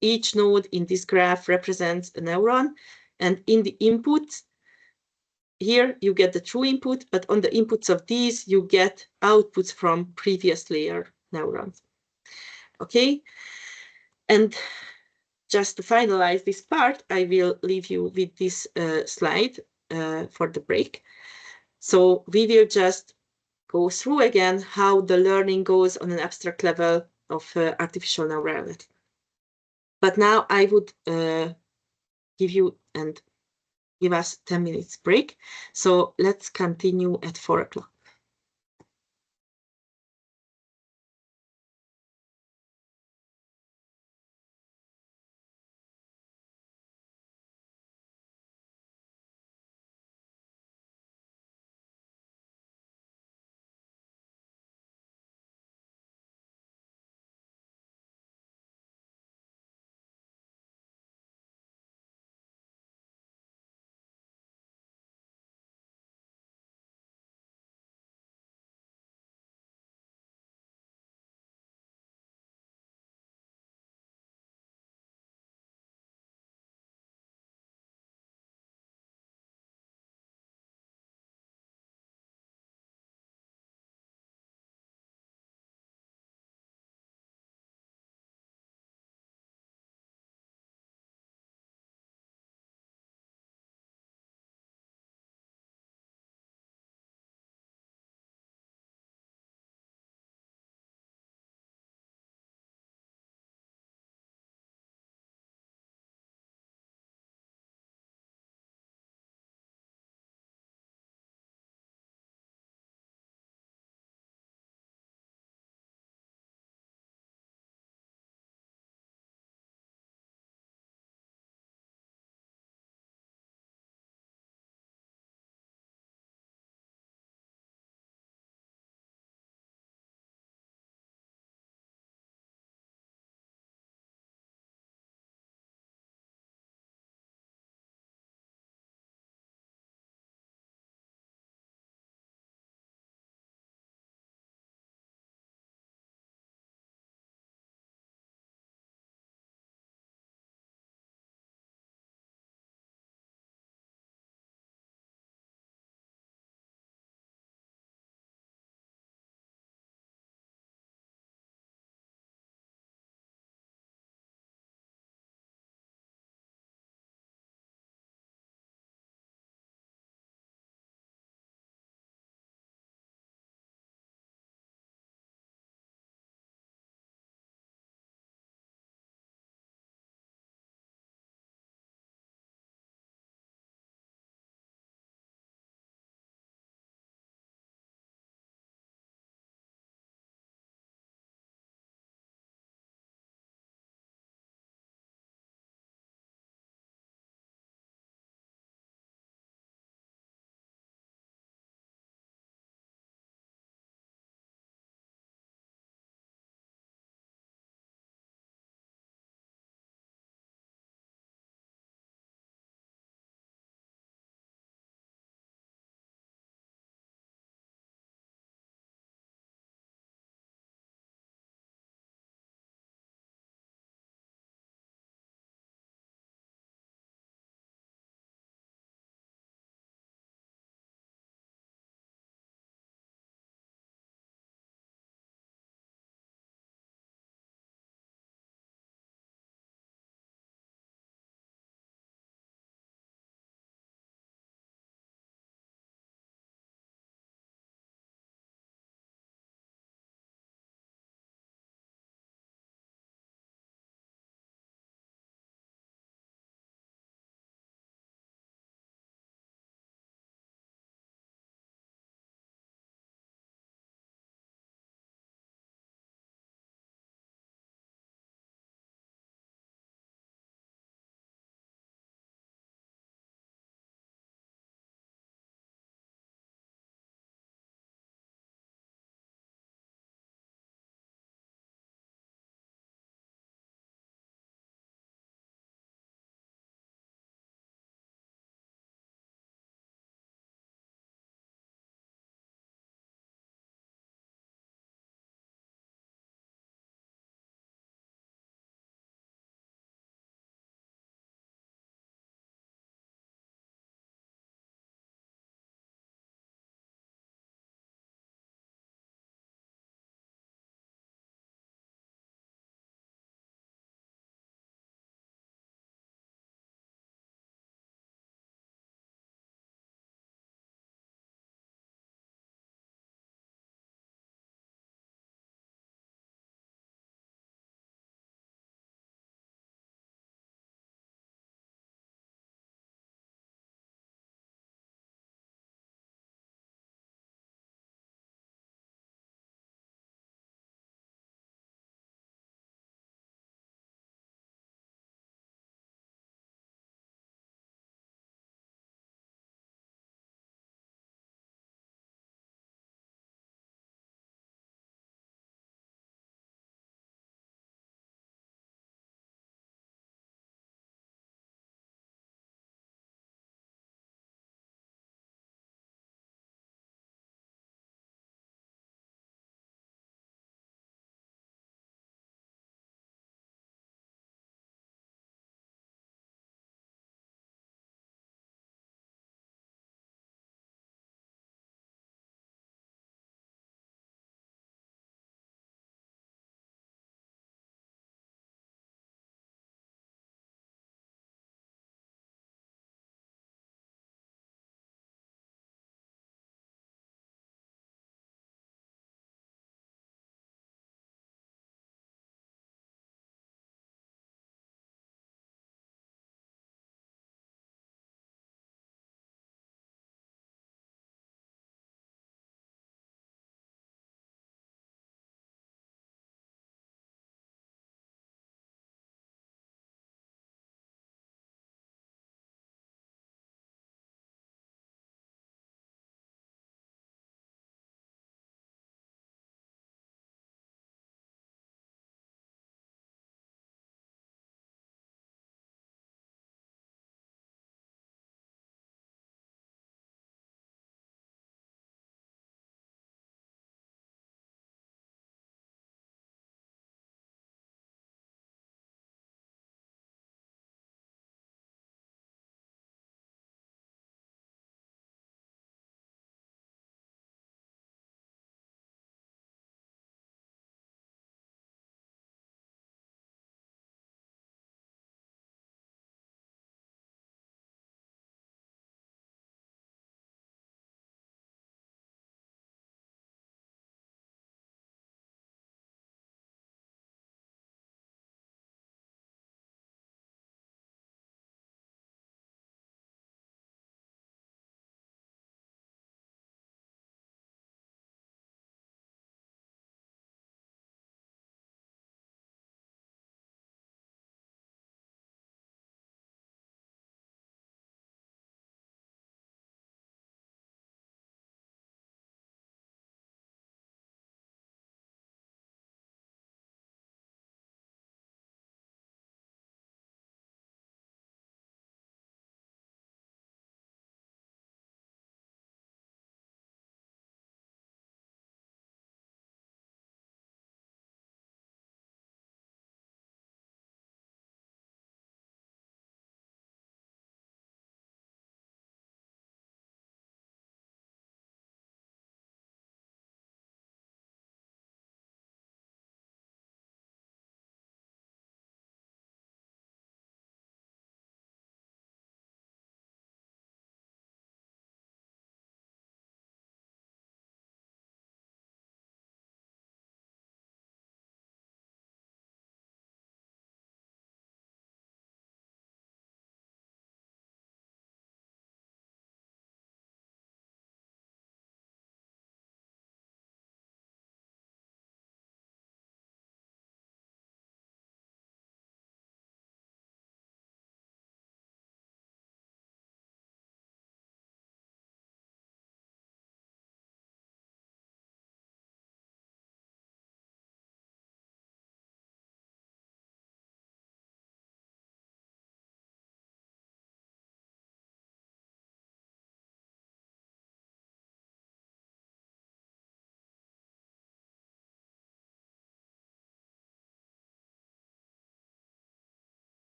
each node in this graph represents a neuron. And in the inputs, here you get the true input, but on the inputs of these, you get outputs from previous layer neurons. Okay, and just to finalize this part, I will leave you with this slide for the break. So we will just go through again how the learning goes on an abstract level of artificial neural net. But now I would give you and give us 10 minutes break. So let's continue at 4 o'clock.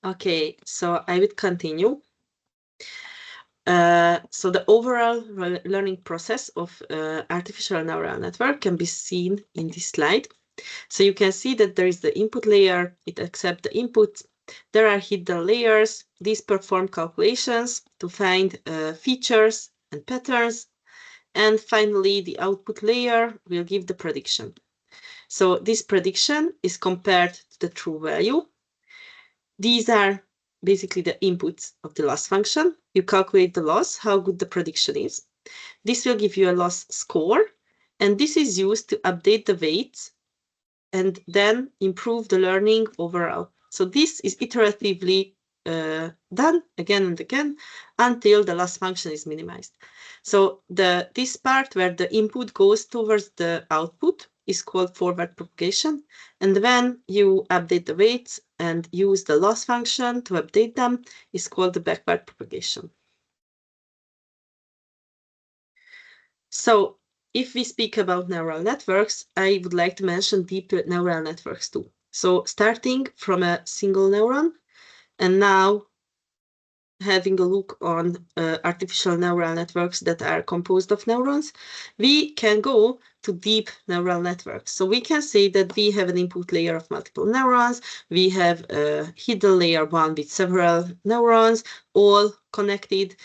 Okay, so I will continue. So the overall learning process of artificial neural network can be seen in this slide. So you can see that there is the input layer, it accepts the input. There are hidden layers. These perform calculations to find features and patterns. And finally, the output layer will give the prediction. So this prediction is compared to the true value. These are basically the inputs of the loss function. You calculate the loss, how good the prediction is. This will give you a loss score, and this is used to update the weights and then improve the learning overall. So this is iteratively done again and again until the loss function is minimized. So this part where the input goes towards the output is called forward propagation. And when you update the weights and use the loss function to update them is called the backward propagation. So if we speak about neural networks, I would like to mention deep neural networks too. So starting from a single neuron and now having a look on artificial neural networks that are composed of neurons, we can go to deep neural networks. So we can say that we have an input layer of multiple neurons, we have a hidden layer one with several neurons, all connected,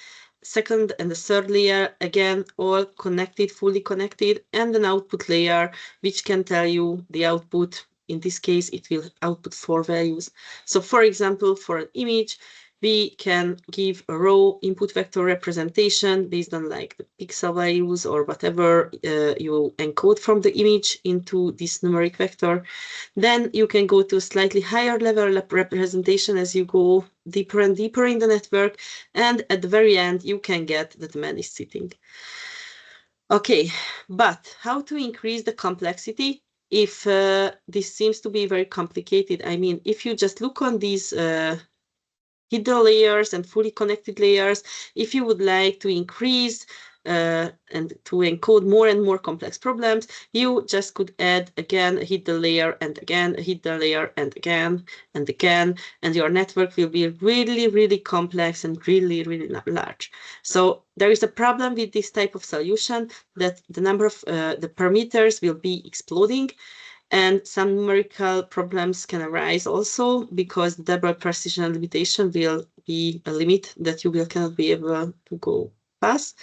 second and the third layer, again, all connected, fully connected, and an output layer, which can tell you the output. In this case, it will output 4 values. So for example, for an image, we can give a raw input vector representation based on like the pixel values or whatever you encode from the image into this numeric vector. Then you can go to a slightly higher level representation as you go deeper and deeper in the network. And at the very end, you can get that the man is sitting. Okay, but how to increase the complexity if this seems to be very complicated? I mean, if you just look on these hidden layers and fully connected layers, if you would like to increase and to encode more and more complex problems, you just could add again a hidden layer and again a hidden layer and again and again, and your network will be really, really complex and really, really large. So there is a problem with this type of solution that the number of the parameters will be exploding. And some numerical problems can arise also because the double precision limitation will be a limit that you cannot be able to go past.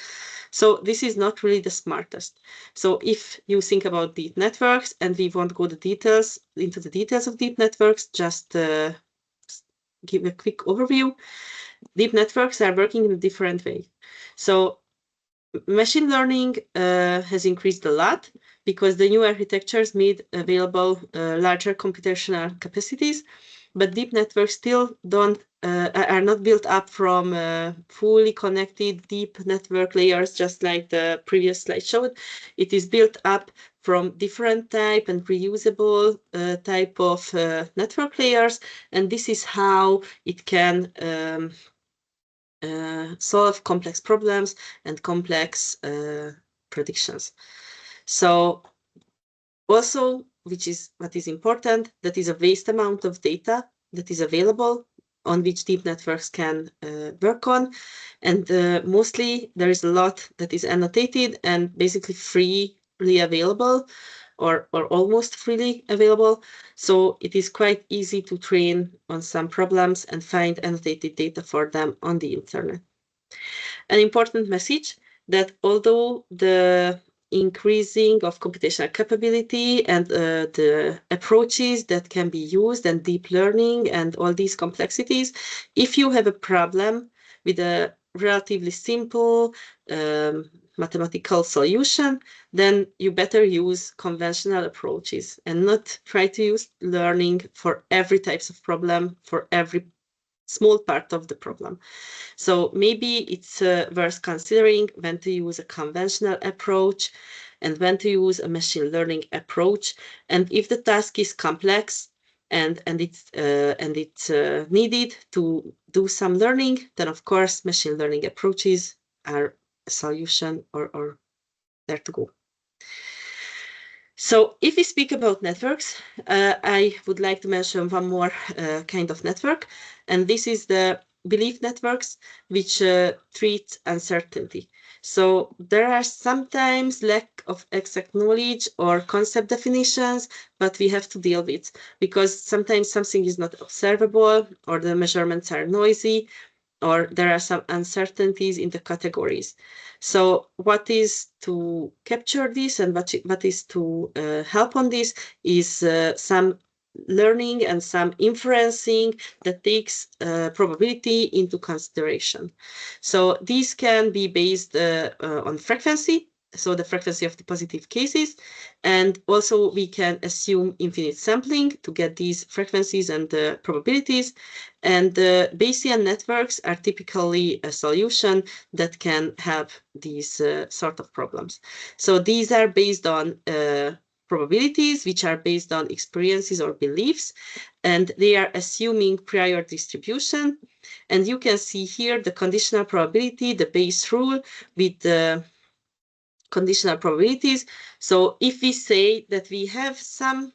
So this is not really the smartest. So if you think about deep networks, and we won't go into the details of deep networks, just give a quick overview. Deep networks are working in a different way. So machine learning has increased a lot because the new architectures made available larger computational capacities, but deep networks still are not built up from fully connected deep network layers, just like the previous slide showed. It is built up from different type and reusable type of network layers, and this is how it can solve complex problems and complex predictions. So also, which is what is important, that is a vast amount of data that is available on which deep networks can work on. And mostly there is a lot that is annotated and basically freely available or almost freely available. So it is quite easy to train on some problems and find annotated data for them on the internet. An important message that although the increasing of computational capability and the approaches that can be used and deep learning and all these complexities, if you have a problem with a relatively simple mathematical solution, then you better use conventional approaches and not try to use learning for every types of problem, for every small part of the problem. So maybe it's worth considering when to use a conventional approach and when to use a machine learning approach. And if the task is complex and it's needed to do some learning, then of course machine learning approaches are a solution or there to go. So if we speak about networks, I would like to mention one more kind of network, and this is the belief networks, which treat uncertainty. So there are sometimes lack of exact knowledge or concept definitions, but we have to deal with, because sometimes something is not observable, or the measurements are noisy, or there are some uncertainties in the categories. So what is to capture this, and what is to help on this is some learning and some inferencing that takes probability into consideration. So these can be based on frequency, so the frequency of the positive cases, and also we can assume infinite sampling to get these frequencies and the probabilities. And Bayesian networks are typically a solution that can help these sort of problems. So these are based on probabilities, which are based on experiences or beliefs, and they are assuming prior distribution. And you can see here the conditional probability, the Bayes rule with the conditional probabilities. So if we say that we have some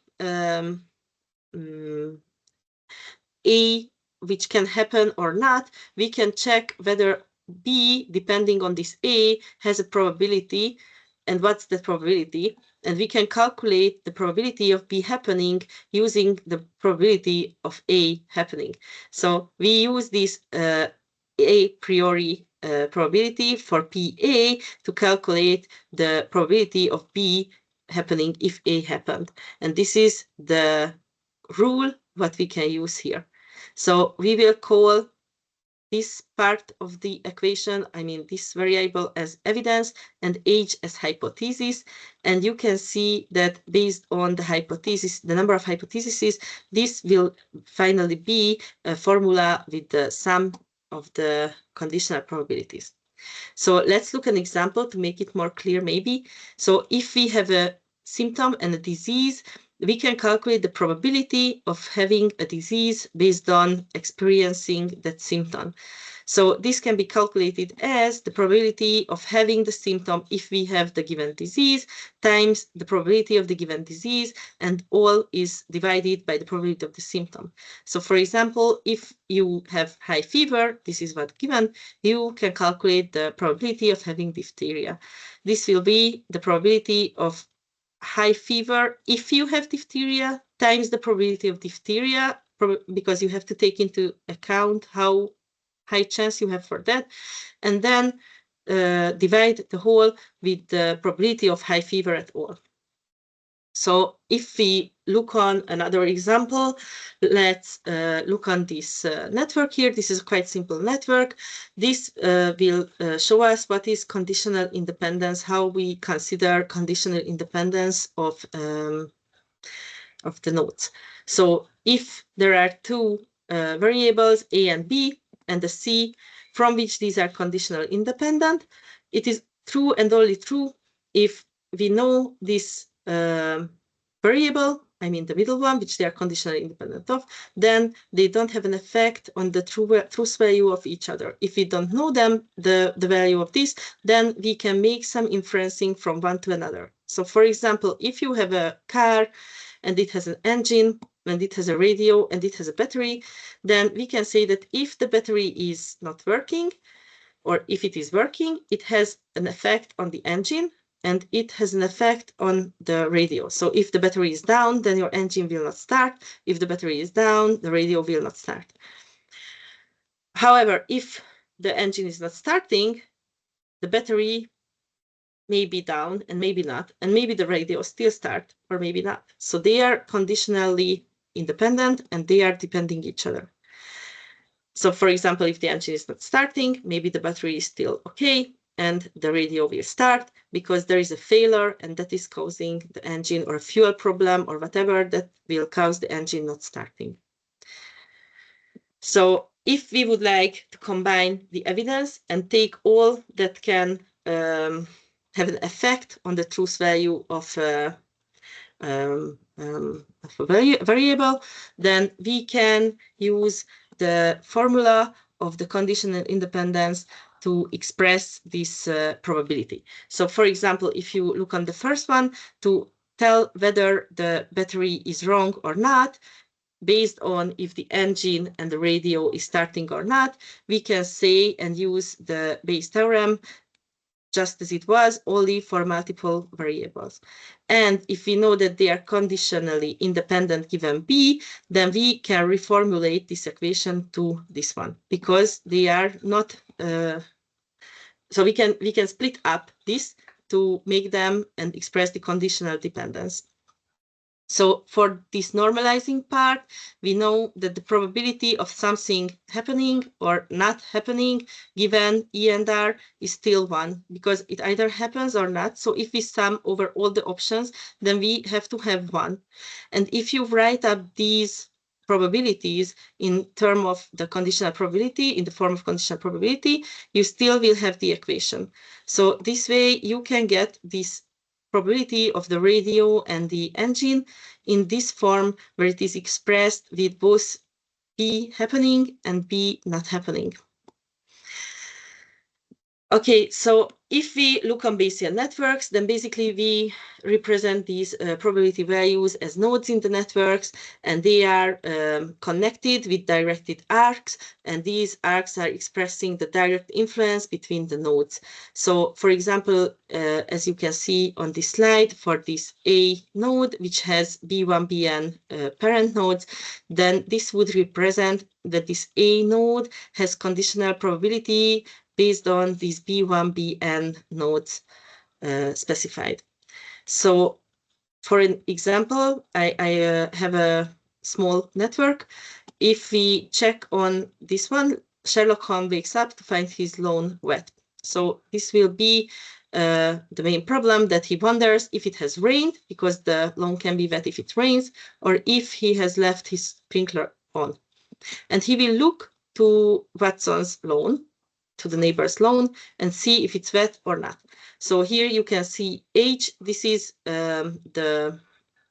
A which can happen or not, we can check whether B, depending on this A, has a probability, and what's the probability. And we can calculate the probability of B happening using the probability of A happening. So we use this a priori probability for PA to calculate the probability of B happening if A happened. And this is the rule what we can use here. So we will call this part of the equation, I mean this variable, as evidence and age as hypothesis. And you can see that based on the hypothesis, the number of hypotheses, this will finally be a formula with the sum of the conditional probabilities. So let's look at an example to make it more clear maybe. So if we have a symptom and a disease, we can calculate the probability of having a disease based on experiencing that symptom. So this can be calculated as the probability of having the symptom if we have the given disease times the probability of the given disease, and all is divided by the probability of the symptom. So for example, if you have high fever, this is what given, you can calculate the probability of having diphtheria. This will be the probability of high fever if you have diphtheria times the probability of diphtheria, because you have to take into account how high chance you have for that, and then divide the whole with the probability of high fever at all. So if we look on another example, let's look on this network here. This is a quite simple network. This will show us what is conditional independence, how we consider conditional independence of the nodes. So if there are two variables, A and B, and the C, from which these are conditional independent, it is true and only true if we know this variable, I mean the middle one, which they are conditionally independent of, then they don't have an effect on the truth value of each other. If we don't know them, the value of this, then we can make some inferencing from one to another. So for example, if you have a car and it has an engine, and it has a radio, and it has a battery, then we can say that if the battery is not working, or if it is working, it has an effect on the engine, and it has an effect on the radio. So if the battery is down, then your engine will not start. If the battery is down, the radio will not start. However, if the engine is not starting, the battery may be down and maybe not, and maybe the radio still start or maybe not. So they are conditionally independent and they are depending each other. So for example, if the engine is not starting, maybe the battery is still okay and the radio will start because there is a failure and that is causing the engine, or a fuel problem or whatever, that will cause the engine not starting. So if we would like to combine the evidence and take all that can have an effect on the truth value of a variable, then we can use the formula of the conditional independence to express this probability. So for example, if you look on the first one, to tell whether the battery is wrong or not, based on if the engine and the radio is starting or not, we can say and use the Bayes theorem just as it was, only for multiple variables. And if we know that they are conditionally independent given B, then we can reformulate this equation to this one, because they are not, so we can split up this to make them and express the conditional dependence. So for this normalizing part, we know that the probability of something happening or not happening given E and R is still 1, because it either happens or not. So if we sum over all the options, then we have to have 1. And if you write up these probabilities in terms of the conditional probability, in the form of conditional probability, you still will have the equation. So this way you can get this probability of the radio and the engine in this form, where it is expressed with both B happening and B not happening. Okay, so if we look on Bayesian networks, then basically we represent these probability values as nodes in the networks, and they are connected with directed arcs, and these arcs are expressing the direct influence between the nodes. So for example, as you can see on this slide, for this A node, which has B1, Bn parent nodes, then this would represent that this A node has conditional probability based on these B1, Bn nodes specified. So for an example, I have a small network. If we check on this one, Sherlock Holmes wakes up to find his lawn wet. So this will be the main problem, that he wonders if it has rained, because the lawn can be wet if it rains, or if he has left his sprinkler on. And he will look to Watson's lawn, to the neighbor's lawn, and see if it's wet or not. So here you can see H, this is the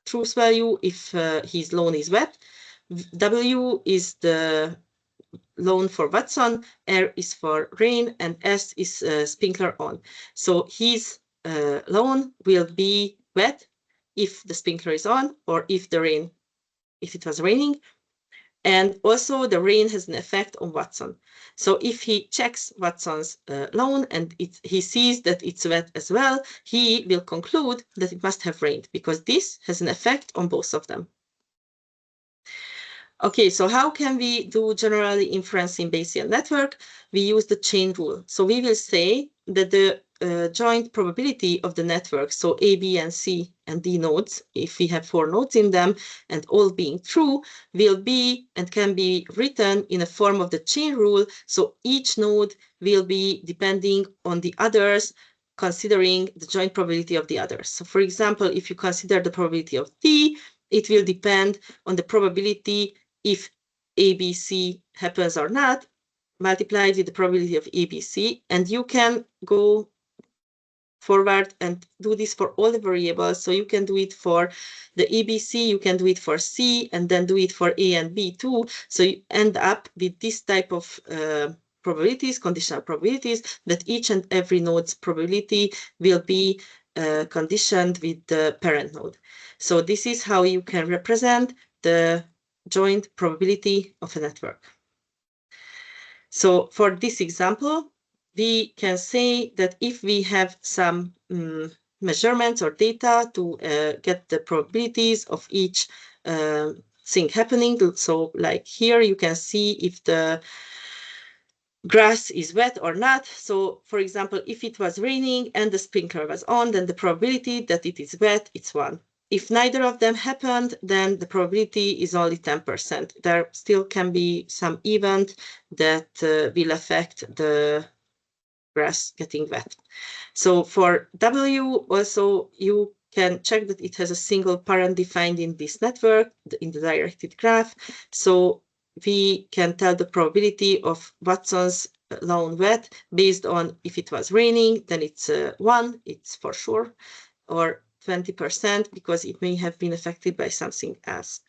truth value if his lawn is wet. W is the lawn for Watson, R is for rain, and S is sprinkler on. So his lawn will be wet if the sprinkler is on, or if it was raining. And also the rain has an effect on Watson. So if he checks Watson's lawn and he sees that it's wet as well, he will conclude that it must have rained, because this has an effect on both of them. Okay, so how can we do generally inference in Bayesian network? We use the chain rule. So we will say that the joint probability of the network, so A, B, and C and D nodes, if we have 4 nodes in them and all being true, will be and can be written in a form of the chain rule. So each node will be depending on the others, considering the joint probability of the others. So for example, if you consider the probability of D, it will depend on the probability if ABC happens or not, multiplied with the probability of ABC, and you can go forward and do this for all the variables. So you can do it for the ABC, you can do it for C, and then do it for A and B too. So you end up with this type of probabilities, conditional probabilities, that each and every node's probability will be conditioned with the parent node. So this is how you can represent the joint probability of a network. So for this example, we can say that if we have some measurements or data to get the probabilities of each thing happening. So like here, you can see if the grass is wet or not. So for example, if it was raining and the sprinkler was on, then the probability that it is wet, it's 1. If neither of them happened, then the probability is only 10%. There still can be some event that will affect the grass getting wet. So for W, also you can check that it has a single parent defined in this network, in the directed graph. So we can tell the probability of Watson's lawn wet based on if it was raining, then it's 1, it's for sure, or 20%, because it may have been affected by something else.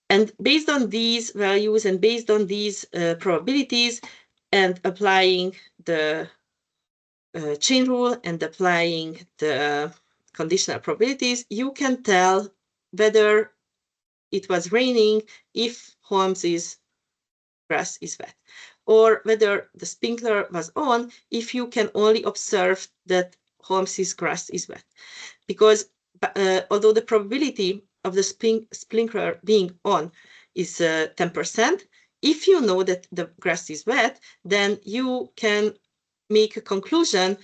And based on these values and based on these probabilities, and applying the chain rule and applying the conditional probabilities, you can tell whether it was raining if Holmes's grass is wet, or whether the sprinkler was on if you can only observe that Holmes's grass is wet. Because although the probability of the sprinkler being on is 10%, if you know that the grass is wet, then you can make a conclusion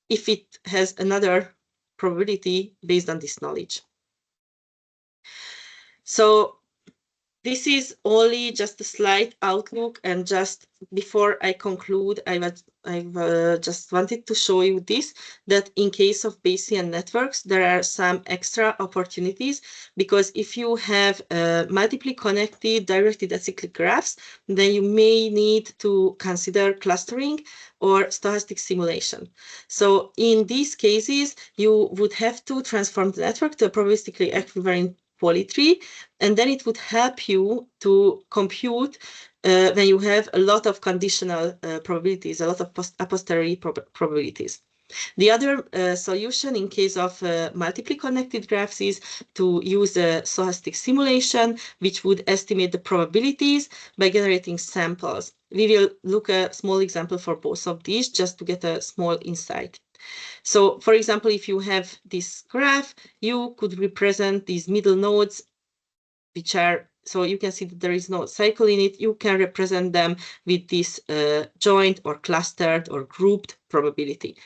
if it has another probability based on this knowledge. So this is only just a slight outlook, and just before I conclude, I just wanted to show you this, that in case of Bayesian networks, there are some extra opportunities, because if you have multiply connected directed acyclic graphs, then you may need to consider clustering or stochastic simulation. So in these cases, you would have to transform the network to a probabilistically equivalent polytree, and then it would help you to compute when you have a lot of conditional probabilities, a lot of a posteriori probabilities. The other solution in case of multiply connected graphs is to use a stochastic simulation, which would estimate the probabilities by generating samples. We will look at a small example for both of these just to get a small insight. So, for example, if you have this graph, you could represent these middle nodes, which are, so you can see that there is no cycle in it. You can represent them with this joint or clustered or grouped probability.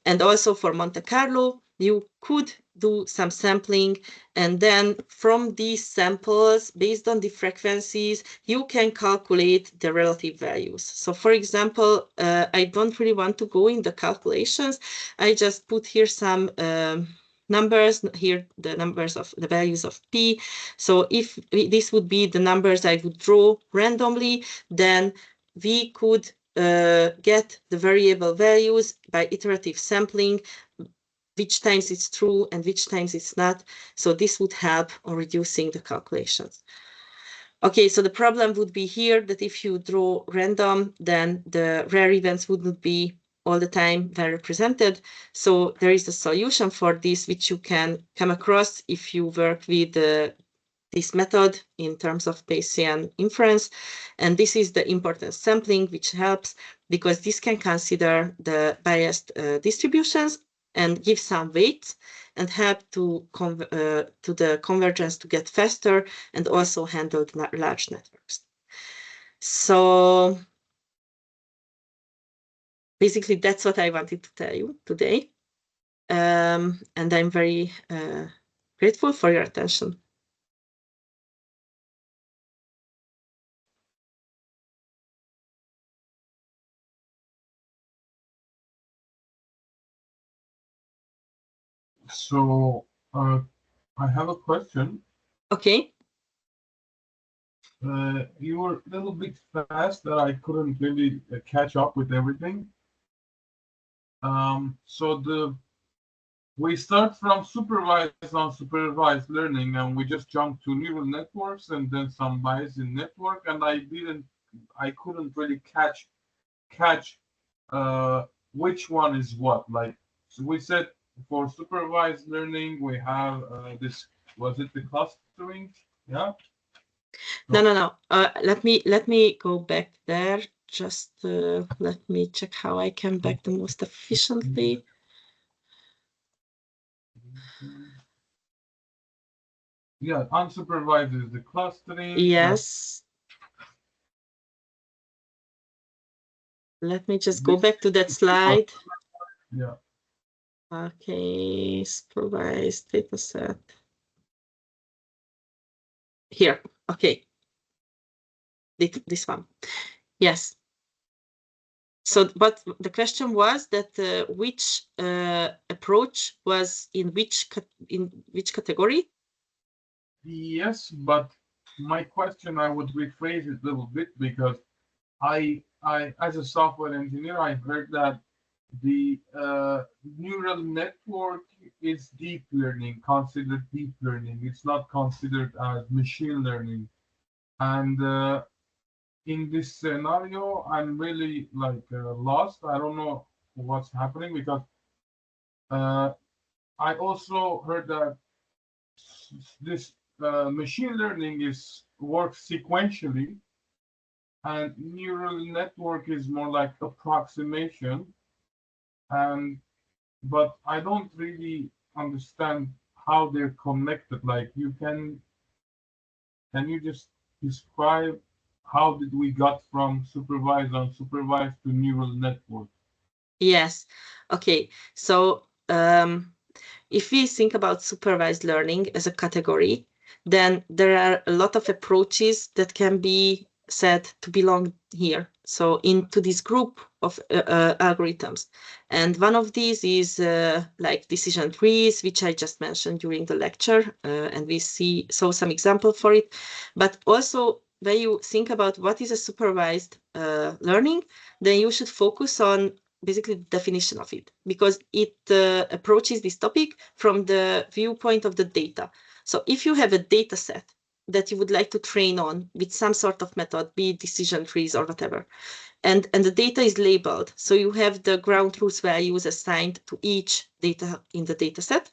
And also for Monte Carlo, you could do some sampling, and then from these samples, based on the frequencies, you can calculate the relative values. So for example, I don't really want to go in the calculations. I just put here some numbers, here the numbers of the values of P. So if this would be the numbers I would draw randomly, then we could get the variable values by iterative sampling, which times it's true and which times it's not. So this would help on reducing the calculations. Okay, so the problem would be here that if you draw random, then the rare events wouldn't be all the time well represented. So there is a solution for this, which you can come across if you work with this method in terms of Bayesian inference. And this is the importance sampling, which helps because this can consider the biased distributions and give some weights and help to the convergence to get faster and also handle large networks. So basically, that's what I wanted to tell you today. And I'm very grateful for your attention. So I have a question. Okay. You were a little bit fast that I couldn't really catch up with everything. So we start from supervised unsupervised learning, and we just jump to neural networks and then some Bayesian network, and I couldn't really catch which one is what. Like, so we said for supervised learning we have this, was it the clustering? Yeah. No. Let me go back there. Just let me check how I can back the most efficiently. Yeah, unsupervised is the clustering. Yes. Let me just go back to that slide. Yeah. Okay, supervised data set. Here, okay. This one. Yes. So, but the question was that which approach was in which category? Yes, but my question, I would rephrase it a little bit, because I as a software engineer, I heard that the neural network is deep learning, considered deep learning. It's not considered as machine learning. And in this scenario, I'm really like lost. I don't know what's happening, because I also heard that this machine learning works sequentially, and neural network is more like approximation. But I don't really understand how they're connected. Like, can you just describe how did we got from supervised unsupervised to neural network? Yes. Okay. So if we think about supervised learning as a category, then there are a lot of approaches that can be said to belong here. So into this group of algorithms. And one of these is like decision trees, which I just mentioned during the lecture, and we saw some example for it. But also when you think about what is a supervised learning, then you should focus on basically the definition of it, because it approaches this topic from the viewpoint of the data. So if you have a data set that you would like to train on with some sort of method, be it decision trees or whatever, and the data is labeled, so you have the ground truth values assigned to each data in the data set,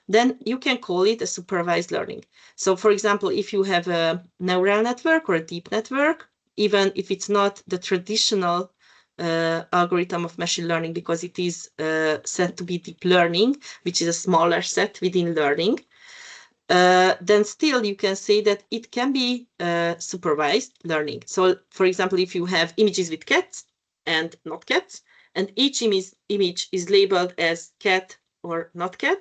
then you can call it a supervised learning. So for example, if you have a neural network or a deep network, even if it's not the traditional algorithm of machine learning, because it is said to be deep learning, which is a smaller set within learning, then still you can say that it can be supervised learning. So for example, if you have images with cats and not cats, and each image is labeled as cat or not cat,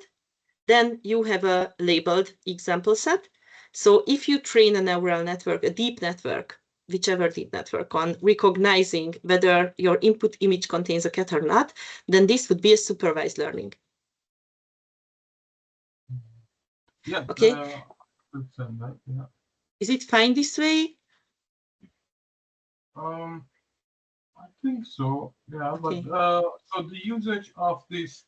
then you have a labeled example set. So if you train a neural network, a deep network, whichever deep network, on recognizing whether your input image contains a cat or not, then this would be a supervised learning. Yeah. Okay. Yeah. Is it fine this way? I think so. Yeah, Okay. but so the usage of these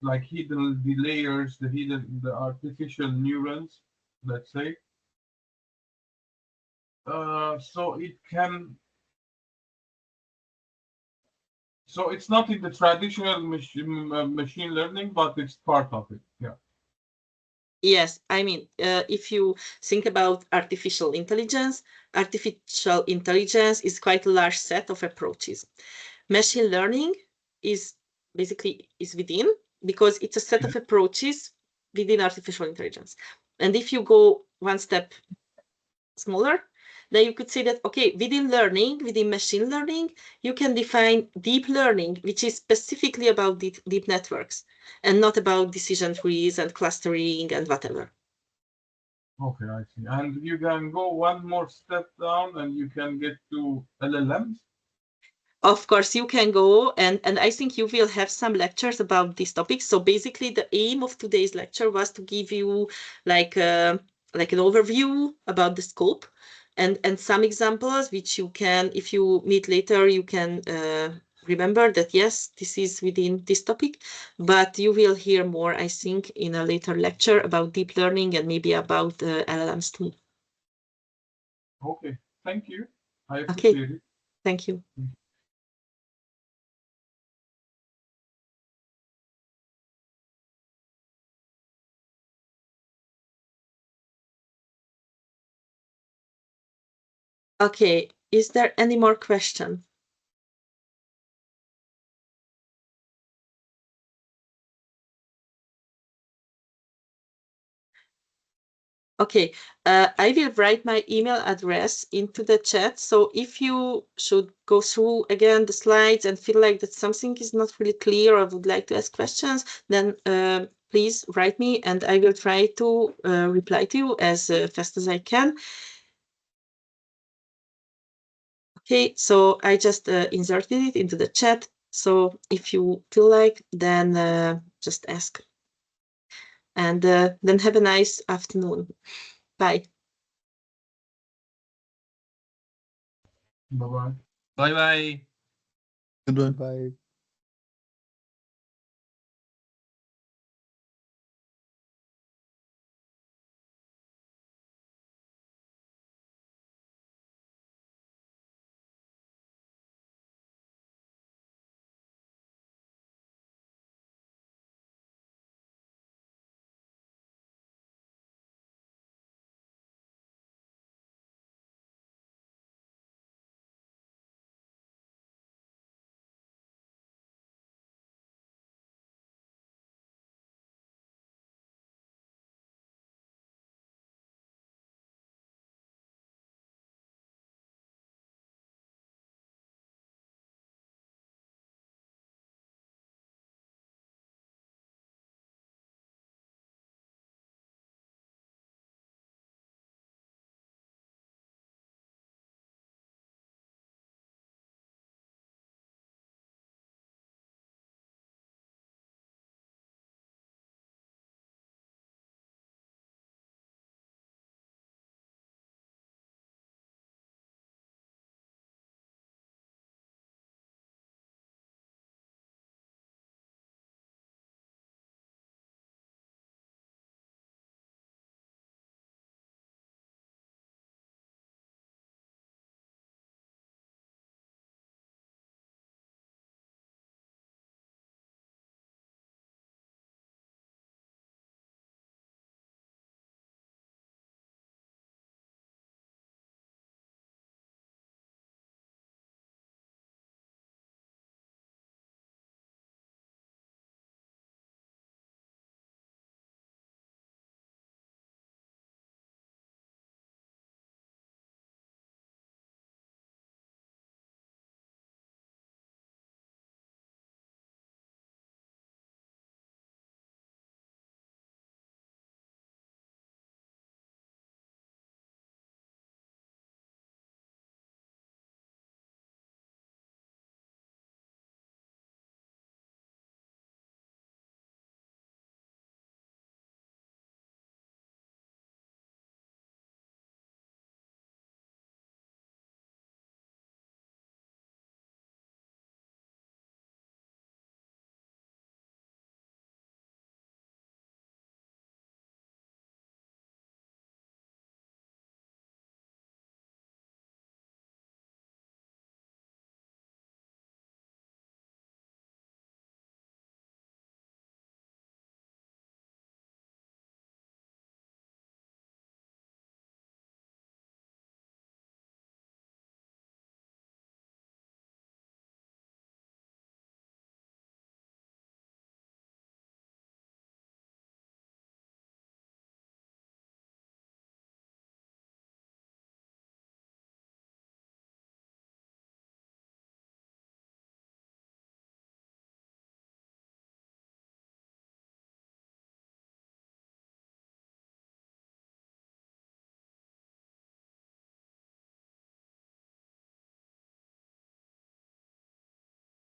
like the layers, the artificial neurons, let's say. So it's not in the traditional machine learning, but it's part of it. Yeah. Yes, I mean, if you think about artificial intelligence is quite a large set of approaches. Machine learning is basically within, because it's a set of approaches within artificial intelligence. And if you go one step smaller, then you could say that, okay, within machine learning, you can define deep learning, which is specifically about deep networks and not about decision trees and clustering and whatever. Okay, I see. And you can go one more step down and you can get to LLMs? Of course, you can go, and I think you will have some lectures about this topic. So basically, the aim of today's lecture was to give you like an overview about the scope and some examples, which you can, if you meet later, you can remember that, yes, this is within this topic, but you will hear more, I think, in a later lecture about deep learning and maybe about LLMs too. Okay, thank you. I appreciate it. Thank you. Okay, is there any more question? Okay, I will write my email address into the chat. So if you should go through again the slides and feel like that something is not really clear or would like to ask questions, then please write me and I will try to reply to you as fast as I can. Okay, so I just inserted it into the chat. So if you feel like, then just ask. And then have a nice afternoon. Bye. Bye-bye. Bye bye. Goodbye. Bye.